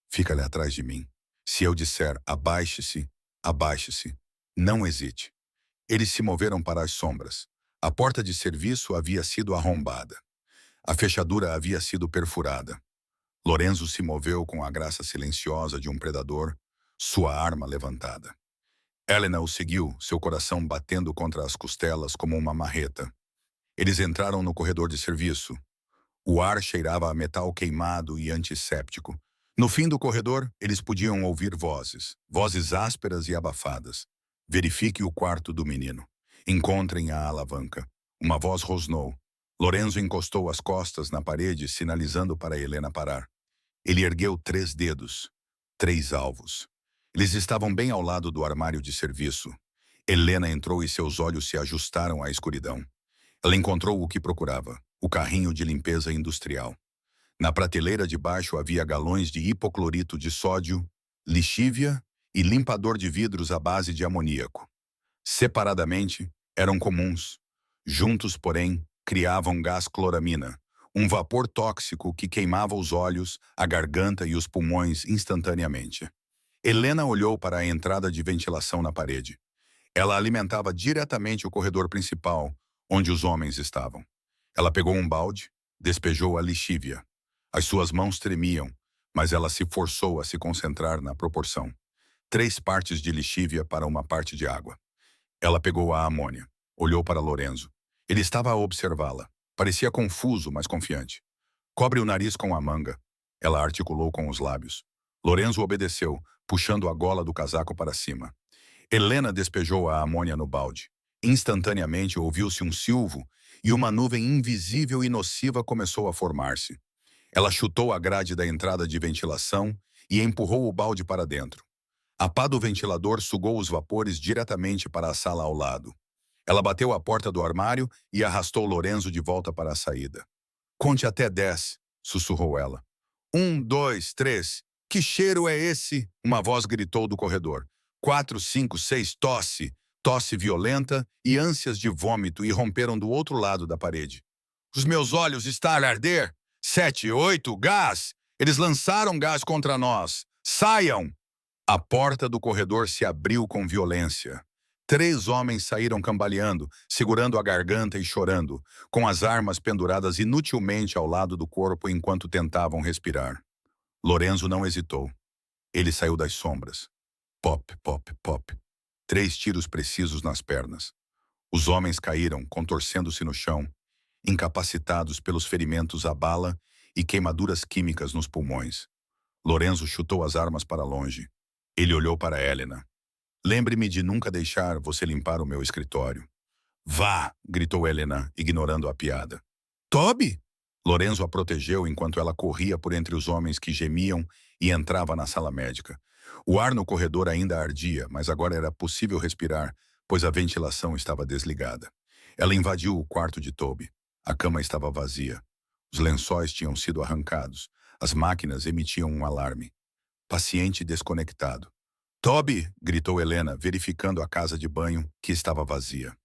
A: Fica ali atrás de mim. Se eu disser abaixe-se, abaixe-se. Não hesite. Eles se moveram para as sombras. A porta de serviço havia sido arrombada. A fechadura havia sido perfurada. Lorenzo se moveu com a graça silenciosa de um predador, sua arma levantada. Helena o seguiu, seu coração batendo contra as costelas como uma marreta. Eles entraram no corredor de serviço. O ar cheirava a metal queimado e antisséptico. No fim do corredor, eles podiam ouvir vozes ásperas e abafadas. Verifique o quarto do menino. Encontrem a alavanca. Uma voz rosnou. Lorenzo encostou as costas na parede, sinalizando para Helena parar. Ele ergueu 3 dedos. 3 alvos. Eles estavam bem ao lado do armário de serviço. Helena entrou e seus olhos se ajustaram à escuridão. Ela encontrou o que procurava, o carrinho de limpeza industrial. Na prateleira de baixo havia galões de hipoclorito de sódio, lixívia e limpador de vidros à base de amoníaco. Separadamente, eram comuns. Juntos, porém, criavam gás cloramina, um vapor tóxico que queimava os olhos, a garganta e os pulmões instantaneamente. Helena olhou para a entrada de ventilação na parede. Ela alimentava diretamente o corredor principal, onde os homens estavam. Ela pegou um balde, despejou a lixívia. As suas mãos tremiam, mas ela se forçou a se concentrar na proporção. 3 partes de lixívia para uma parte de água. Ela pegou a amônia. Olhou para Lorenzo. Ele estava a observá-la. Parecia confuso, mas confiante. Cobre o nariz com a manga. Ela articulou com os lábios. Lorenzo obedeceu, puxando a gola do casaco para cima. Helena despejou a amônia no balde. Instantaneamente ouviu-se um silvo e uma nuvem invisível e nociva começou a formar-se. Ela chutou a grade da entrada de ventilação e empurrou o balde para dentro. A pá do ventilador sugou os vapores diretamente para a sala ao lado. Ela bateu a porta do armário e arrastou Lorenzo de volta para a saída. Conte até 10, sussurrou ela. 1, 2, 3. Que cheiro é esse? Uma voz gritou do corredor. 4, 5, 6, tosse. Tosse violenta e ânsias de vômito irromperam do outro lado da parede. Os meus olhos estão a arder. 7, 8, gás! Eles lançaram gás contra nós. Saiam! A porta do corredor se abriu com violência. 3 homens saíram cambaleando, segurando a garganta e chorando, com as armas penduradas inutilmente ao lado do corpo enquanto tentavam respirar. Lorenzo não hesitou. Ele saiu das sombras. Pop, pop, pop. 3 tiros precisos nas pernas. Os homens caíram, contorcendo-se no chão, incapacitados pelos ferimentos à bala e queimaduras químicas nos pulmões. Lorenzo chutou as armas para longe. Ele olhou para Helena. Lembre-me de nunca deixar você limpar o meu escritório. Vá! Gritou Helena, ignorando a piada. Toby! Lorenzo a protegeu enquanto ela corria por entre os homens que gemiam e entrava na sala médica. O ar no corredor ainda ardia, mas agora era possível respirar, pois a ventilação estava desligada. Ela invadiu o quarto de Toby. A cama estava vazia. Os lençóis tinham sido arrancados. As máquinas emitiam um alarme. Paciente desconectado. Toby! Gritou Helena, verificando a casa de banho, que estava vazia.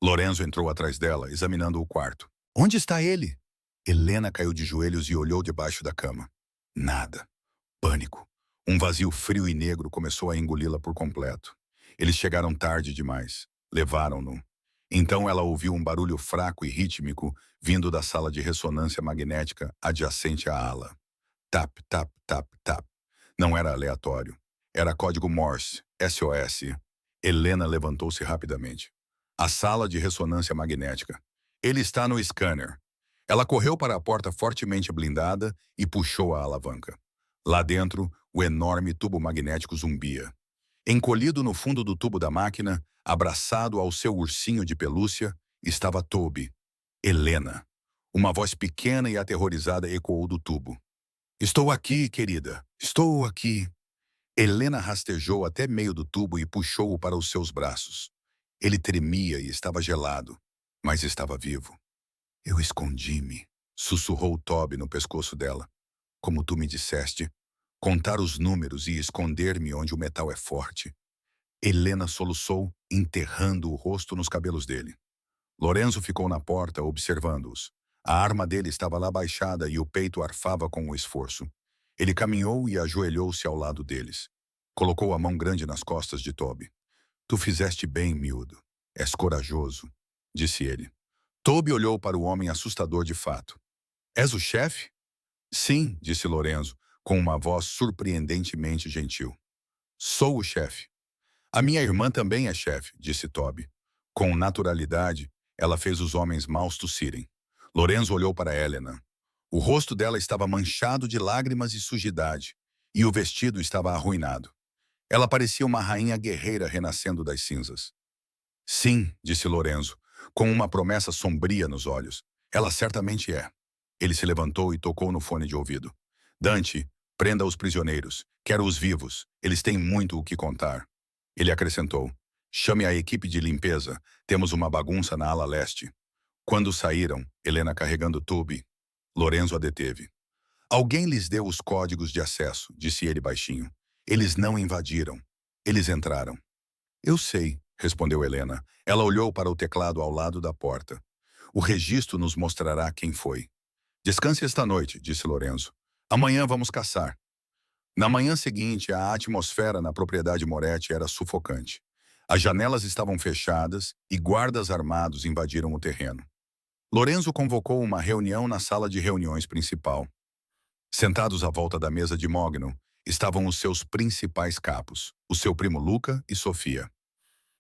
A: Lorenzo entrou atrás dela, examinando o quarto. Onde está ele? Helena caiu de joelhos e olhou debaixo da cama. Nada. Pânico. Um vazio frio e negro começou a engoli-la por completo. Eles chegaram tarde demais. Levaram-no. Então ela ouviu um barulho fraco e rítmico vindo da sala de ressonância magnética adjacente à ala. Tap, tap, tap, tap. Não era aleatório. Era código Morse, SOS. Helena levantou-se rapidamente. A sala de ressonância magnética. Ele está no scanner. Ela correu para a porta fortemente blindada e puxou a alavanca. Lá dentro, o enorme tubo magnético zumbia. Encolhido no fundo do tubo da máquina, abraçado ao seu ursinho de pelúcia, estava Toby. Helena. Uma voz pequena e aterrorizada ecoou do tubo. Estou aqui, querida. Estou aqui. Helena rastejou até meio do tubo e puxou-o para os seus braços. Ele tremia e estava gelado, mas estava vivo. Eu escondi-me, sussurrou Toby no pescoço dela. Como tu me disseste, contar os números e esconder-me onde o metal é forte. Helena soluçou, enterrando o rosto nos cabelos dele. Lorenzo ficou na porta, observando-os. A arma dele estava lá baixada e o peito arfava com o esforço. Ele caminhou e ajoelhou-se ao lado deles. Colocou a mão grande nas costas de Toby. Tu fizeste bem, miúdo. És corajoso, disse ele. Toby olhou para o homem assustador de fato. És o chefe? Sim, disse Lorenzo, com uma voz surpreendentemente gentil. Sou o chefe. A minha irmã também é chefe, disse Toby. Com naturalidade, ela fez os homens maus tossirem. Lorenzo olhou para Helena. O rosto dela estava manchado de lágrimas e sujidade, e o vestido estava arruinado. Ela parecia uma rainha guerreira renascendo das cinzas. Sim, disse Lorenzo, com uma promessa sombria nos olhos. Ela certamente é. Ele se levantou e tocou no fone de ouvido. Dante, prenda os prisioneiros. Quero-os vivos. Eles têm muito o que contar. Ele acrescentou. Chame a equipe de limpeza. Temos uma bagunça na ala leste. Quando saíram, Helena carregando Toby, Lorenzo a deteve. Alguém lhes deu os códigos de acesso, disse ele baixinho. Eles não invadiram. Eles entraram. Eu sei, respondeu Helena. Ela olhou para o teclado ao lado da porta. O registro nos mostrará quem foi. Descanse esta noite, disse Lorenzo. Amanhã vamos caçar. Na manhã seguinte, a atmosfera na propriedade Moretti era sufocante. As janelas estavam fechadas e guardas armados invadiram o terreno. Lorenzo convocou uma reunião na sala de reuniões principal. Sentados à volta da mesa de mogno, estavam os seus principais capos, o seu primo Luca e Sofia.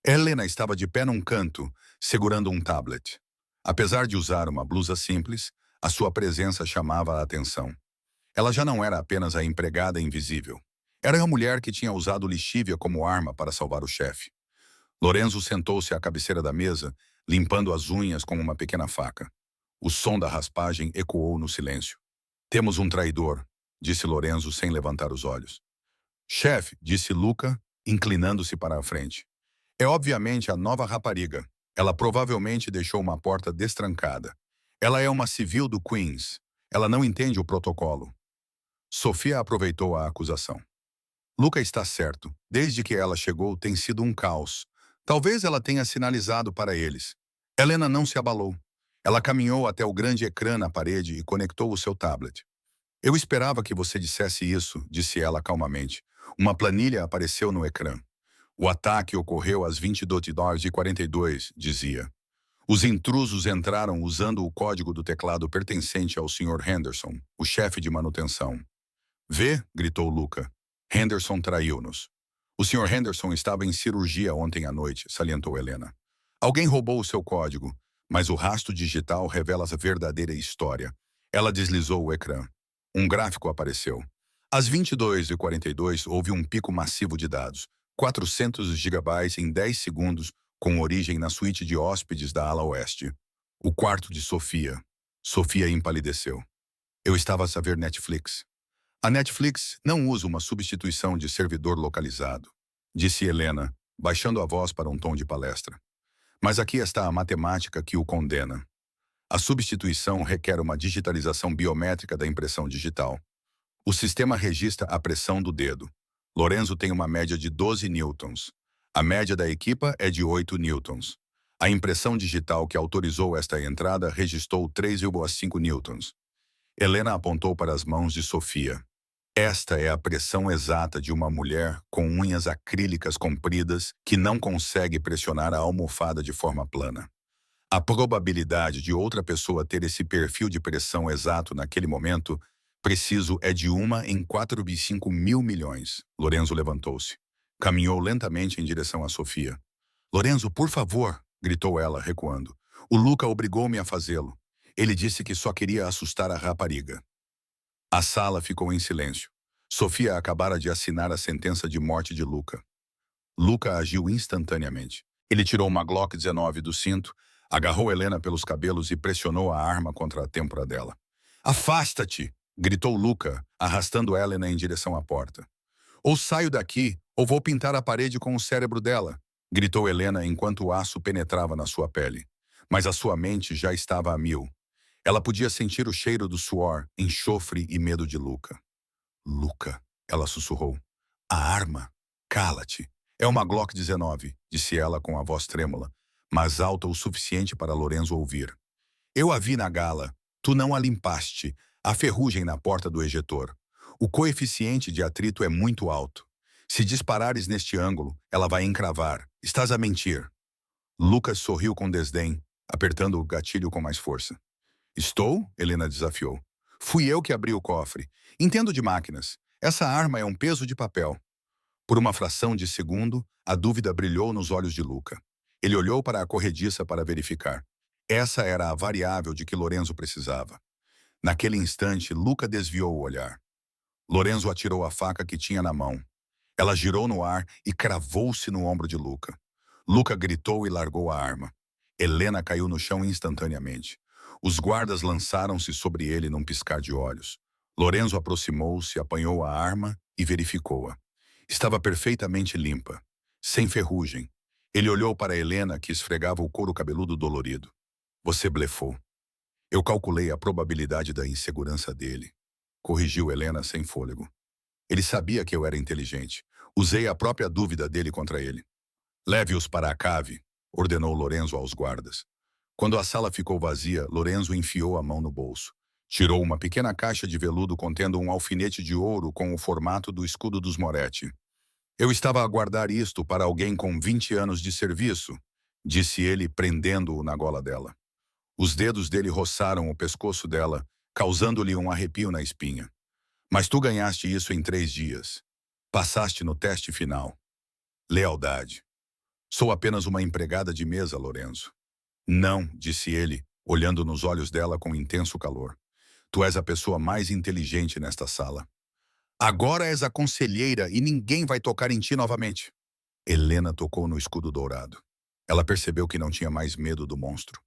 A: Helena estava de pé num canto, segurando um tablet. Apesar de usar uma blusa simples, a sua presença chamava a atenção. Ela já não era apenas a empregada invisível. Era a mulher que tinha usado lexívia como arma para salvar o chefe. Lorenzo sentou-se à cabeceira da mesa, limpando as unhas com uma pequena faca. O som da raspagem ecoou no silêncio. Temos um traidor, disse Lorenzo sem levantar os olhos. Chefe, disse Luca, inclinando-se para a frente. É obviamente a nova rapariga. Ela provavelmente deixou uma porta destrancada. Ela é uma civil do Queens. Ela não entende o protocolo. Sofia aproveitou a acusação. Luca está certo. Desde que ela chegou, tem sido um caos. Talvez ela tenha sinalizado para eles. Helena não se abalou. Ela caminhou até o grande ecrã na parede e conectou o seu tablet. Eu esperava que você dissesse isso, disse ela calmamente. Uma planilha apareceu no ecrã. O ataque ocorreu às 22h42, dizia. Os intrusos entraram usando o código do teclado pertencente ao Sr. Henderson, o chefe de manutenção. Vê, gritou Luca. Henderson traiu-nos. O Sr. Henderson estava em cirurgia ontem à noite, salientou Helena. Alguém roubou o seu código, mas o rastro digital revela a verdadeira história. Ela deslizou o ecrã. Um gráfico apareceu. Às 22h42 houve um pico massivo de dados. 400 gigabytes em 10 segundos, com origem na suíte de hóspedes da ala oeste. O quarto de Sofia. Sofia empalideceu. Eu estava a ver Netflix. A Netflix não usa uma substituição de servidor localizado, disse Helena, baixando a voz para um tom de palestra. Mas aqui está a matemática que o condena. A substituição requer uma digitalização biométrica da impressão digital. O sistema registra a pressão do dedo. Lorenzo tem uma média de 12 newtons. A média da equipa é de 8 newtons. A impressão digital que autorizou esta entrada registrou 3,5 newtons. Helena apontou para as mãos de Sofia. Esta é a pressão exata de uma mulher com unhas acrílicas compridas que não consegue pressionar a almofada de forma plana. A probabilidade de outra pessoa ter esse perfil de pressão exato naquele momento preciso é de 1 em 4,5 mil milhões. Lorenzo levantou-se. Caminhou lentamente em direção a Sofia. Lorenzo, por favor, gritou ela, recuando. O Luca obrigou-me a fazê-lo. Ele disse que só queria assustar a rapariga. A sala ficou em silêncio. Sofia acabara de assinar a sentença de morte de Luca. Luca agiu instantaneamente. Ele tirou uma Glock 19 do cinto, agarrou Helena pelos cabelos e pressionou a arma contra a têmpora dela. "Afasta-te!" gritou Luca, arrastando Helena em direção à porta. "Ou saio daqui, ou vou pintar a parede com o cérebro dela", gritou Helena enquanto o aço penetrava na sua pele. Mas a sua mente já estava a mil. Ela podia sentir o cheiro do suor, enxofre e medo de Luca. "Luca", ela sussurrou. "A arma? Cala-te. É uma Glock 19, disse ela com a voz trêmula, mas alta o suficiente para Lorenzo ouvir. "Eu a vi na gala. Tu não a limpaste. Há ferrugem na porta do ejetor. O coeficiente de atrito é muito alto. Se disparares neste ângulo, ela vai encravar. Estás a mentir." Lucas sorriu com desdém, apertando o gatilho com mais força. "Estou?" Helena desafiou. "Fui eu que abri o cofre. Entendo de máquinas. Essa arma é um peso de papel." Por uma fração de segundo, a dúvida brilhou nos olhos de Luca. Ele olhou para a corrediça para verificar. Essa era a variável de que Lorenzo precisava. Naquele instante, Luca desviou o olhar. Lorenzo atirou a faca que tinha na mão. Ela girou no ar e cravou-se no ombro de Luca. Luca gritou e largou a arma. Helena caiu no chão instantaneamente. Os guardas lançaram-se sobre ele num piscar de olhos. Lorenzo aproximou-se, apanhou a arma e verificou-a. Estava perfeitamente limpa, sem ferrugem. Ele olhou para Helena, que esfregava o couro cabeludo dolorido. "Você blefou." "Eu calculei a probabilidade da insegurança dele", corrigiu Helena sem fôlego. "Ele sabia que eu era inteligente. Usei a própria dúvida dele contra ele." "Leve-os para a cave", ordenou Lorenzo aos guardas. Quando a sala ficou vazia, Lorenzo enfiou a mão no bolso. Tirou uma pequena caixa de veludo contendo um alfinete de ouro com o formato do escudo dos Moretti. "Eu estava a guardar isto para alguém com 20 anos de serviço", disse ele, prendendo-o na gola dela. Os dedos dele roçaram o pescoço dela, causando-lhe um arrepio na espinha. "Mas tu ganhaste isso em 3 dias. Passaste no teste final. Lealdade." "Sou apenas uma empregada de mesa, Lorenzo." "Não", disse ele, olhando nos olhos dela com intenso calor. "Tu és a pessoa mais inteligente nesta sala. Agora és a conselheira e ninguém vai tocar em ti novamente." Helena tocou no escudo dourado. Ela percebeu que não tinha mais medo do monstro.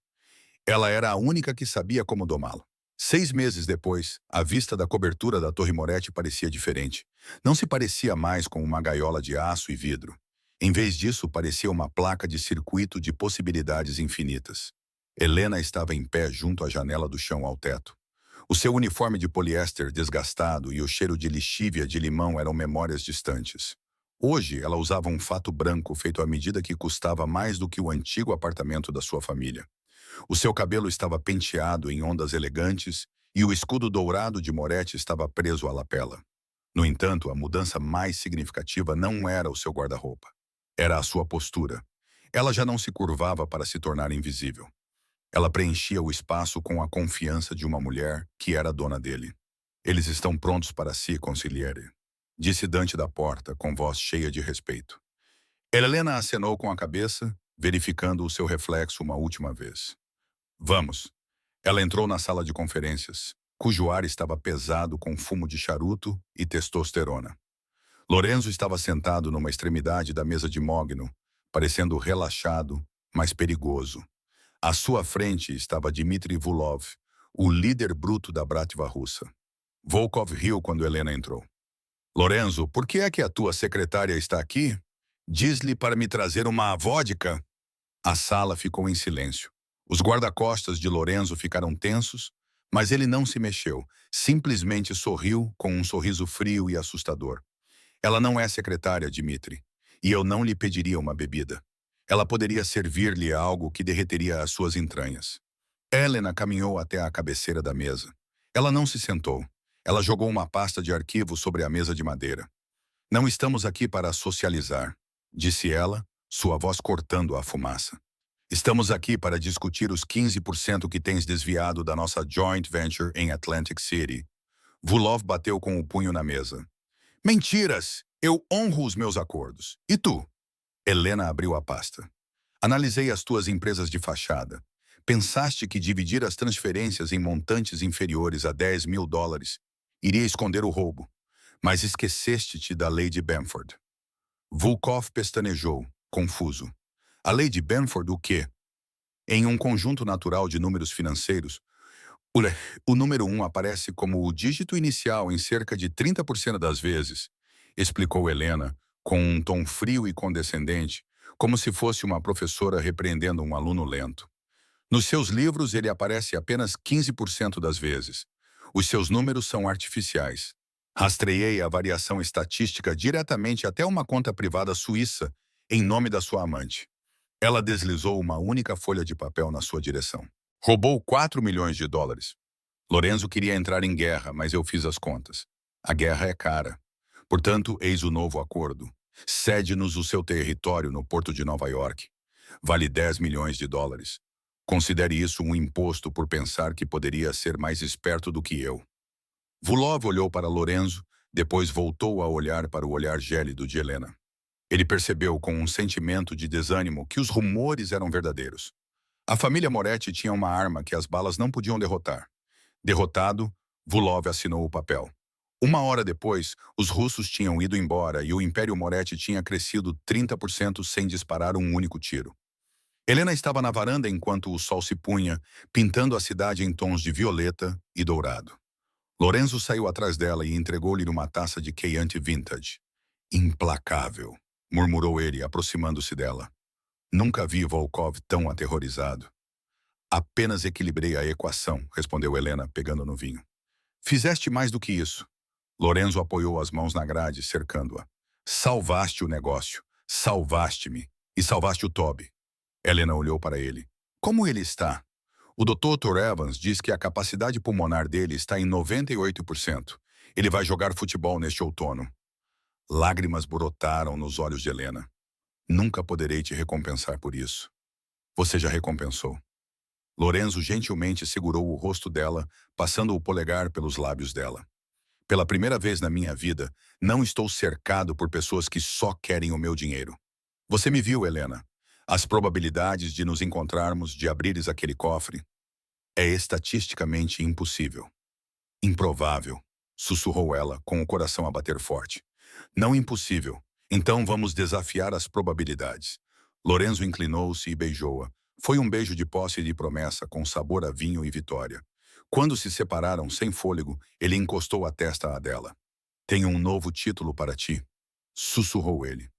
A: Ela era a única que sabia como domá-lo. 6 meses depois, a vista da cobertura da Torre Moretti parecia diferente. Não se parecia mais com uma gaiola de aço e vidro. Em vez disso, parecia uma placa de circuito de possibilidades infinitas. Helena estava em pé junto à janela do chão ao teto. O seu uniforme de poliéster desgastado e o cheiro de lixívia de limão eram memórias distantes. Hoje, ela usava um fato branco feito à medida que custava mais do que o antigo apartamento da sua família. O seu cabelo estava penteado em ondas elegantes e o escudo dourado de Moretti estava preso à lapela. No entanto, a mudança mais significativa não era o seu guarda-roupa. Era a sua postura. Ela já não se curvava para se tornar invisível. Ela preenchia o espaço com a confiança de uma mulher que era dona dele. "Eles estão prontos para si, consigliere", disse Dante da porta, com voz cheia de respeito. Helena acenou com a cabeça, verificando o seu reflexo uma última vez. "Vamos." Ela entrou na sala de conferências, cujo ar estava pesado com fumo de charuto e testosterona. Lorenzo estava sentado numa extremidade da mesa de mogno, parecendo relaxado, mas perigoso. À sua frente estava Dmitry Vulov, o líder bruto da Bratva russa. Volkov riu quando Helena entrou. "Lorenzo, por que é que a tua secretária está aqui? Diz-lhe para me trazer uma vodka." A sala ficou em silêncio. Os guarda-costas de Lorenzo ficaram tensos, mas ele não se mexeu, simplesmente sorriu com um sorriso frio e assustador. "Ela não é secretária, Dmitry, e eu não lhe pediria uma bebida. Ela poderia servir-lhe algo que derreteria as suas entranhas." Helena caminhou até a cabeceira da mesa. Ela não se sentou. Ela jogou uma pasta de arquivos sobre a mesa de madeira. "Não estamos aqui para socializar", disse ela, sua voz cortando a fumaça. "Estamos aqui para discutir os 15% que tens desviado da nossa joint venture em Atlantic City." Vulov bateu com o punho na mesa. "Mentiras! Eu honro os meus acordos. E tu?" Helena abriu a pasta. "Analisei as tuas empresas de fachada. Pensaste que dividir as transferências em montantes inferiores a US$ 10.000 iria esconder o roubo, mas esqueceste-te da lei de Benford. Volkov pestanejou, confuso. A lei de Benford o quê? Em um conjunto natural de números financeiros, o, le- o número 1 aparece como o dígito inicial em cerca de 30% das vezes, explicou Helena, com um tom frio e condescendente, como se fosse uma professora repreendendo um aluno lento. Nos seus livros, ele aparece apenas 15% das vezes. Os seus números são artificiais. Rastreei a variação estatística diretamente até uma conta privada suíça, em nome da sua amante. Ela deslizou uma única folha de papel na sua direção. Roubou US$ 4 milhões. Lorenzo queria entrar em guerra, mas eu fiz as contas. A guerra é cara. Portanto, eis o novo acordo. Cede-nos o seu território no porto de Nova York. Vale US$ 10 milhões. Considere isso um imposto por pensar que poderia ser mais esperto do que eu. Vulov olhou para Lorenzo, depois voltou a olhar para o olhar gélido de Helena. Ele percebeu com um sentimento de desânimo que os rumores eram verdadeiros. A família Moretti tinha uma arma que as balas não podiam derrotar. Derrotado, Vulov assinou o papel. Uma hora depois, os russos tinham ido embora e o Império Moretti tinha crescido 30% sem disparar um único tiro. Helena estava na varanda enquanto o sol se punha, pintando a cidade em tons de violeta e dourado. Lorenzo saiu atrás dela e entregou-lhe uma taça de Chianti Vintage. Implacável, murmurou ele, aproximando-se dela. Nunca vi Volkov tão aterrorizado. Apenas equilibrei a equação, respondeu Helena, pegando no vinho. Fizeste mais do que isso. Lorenzo apoiou as mãos na grade, cercando-a. Salvaste o negócio, salvaste-me e salvaste o Toby. Helena olhou para ele. Como ele está? O Dr. Thor Evans diz que a capacidade pulmonar dele está em 98%. Ele vai jogar futebol neste outono. Lágrimas brotaram nos olhos de Helena. Nunca poderei te recompensar por isso. Você já recompensou. Lorenzo gentilmente segurou o rosto dela, passando o polegar pelos lábios dela. Pela primeira vez na minha vida, não estou cercado por pessoas que só querem o meu dinheiro. Você me viu, Helena. As probabilidades de nos encontrarmos, de abrires aquele cofre, é estatisticamente impossível. Improvável, sussurrou ela, com o coração a bater forte. Não impossível. Então vamos desafiar as probabilidades. Lorenzo inclinou-se e beijou-a. Foi um beijo de posse e de promessa, com sabor a vinho e vitória. Quando se separaram sem fôlego, ele encostou a testa à dela. Tenho um novo título para ti, sussurrou ele.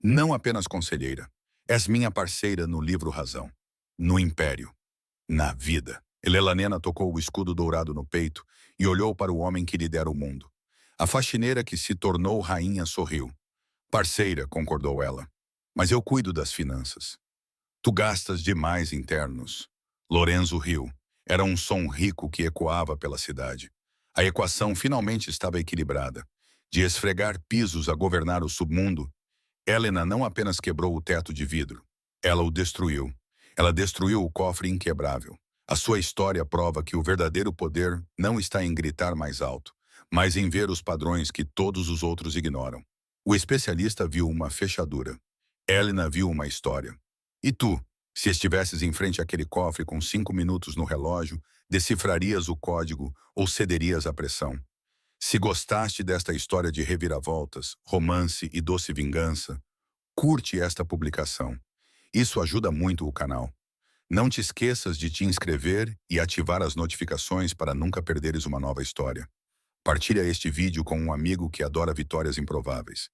A: Não apenas conselheira. És minha parceira no livro Razão, no Império, na vida. Helena tocou o escudo dourado no peito e olhou para o homem que lhe dera o mundo. A faxineira que se tornou rainha sorriu. Parceira, concordou ela, mas eu cuido das finanças. Tu gastas demais em ternos. Lorenzo riu. Era um som rico que ecoava pela cidade. A equação finalmente estava equilibrada. De esfregar pisos a governar o submundo, Helena não apenas quebrou o teto de vidro, ela o destruiu. Ela destruiu o cofre inquebrável. A sua história prova que o verdadeiro poder não está em gritar mais alto, mas em ver os padrões que todos os outros ignoram. O especialista viu uma fechadura. Helena viu uma história. E tu, se estivesses em frente àquele cofre com 5 minutos no relógio, decifrarias o código ou cederias à pressão? Se gostaste desta história de reviravoltas, romance e doce vingança, curte esta publicação. Isso ajuda muito o canal. Não te esqueças de te inscrever e ativar as notificações para nunca perderes uma nova história. Partilha este vídeo com um amigo que adora vitórias improváveis.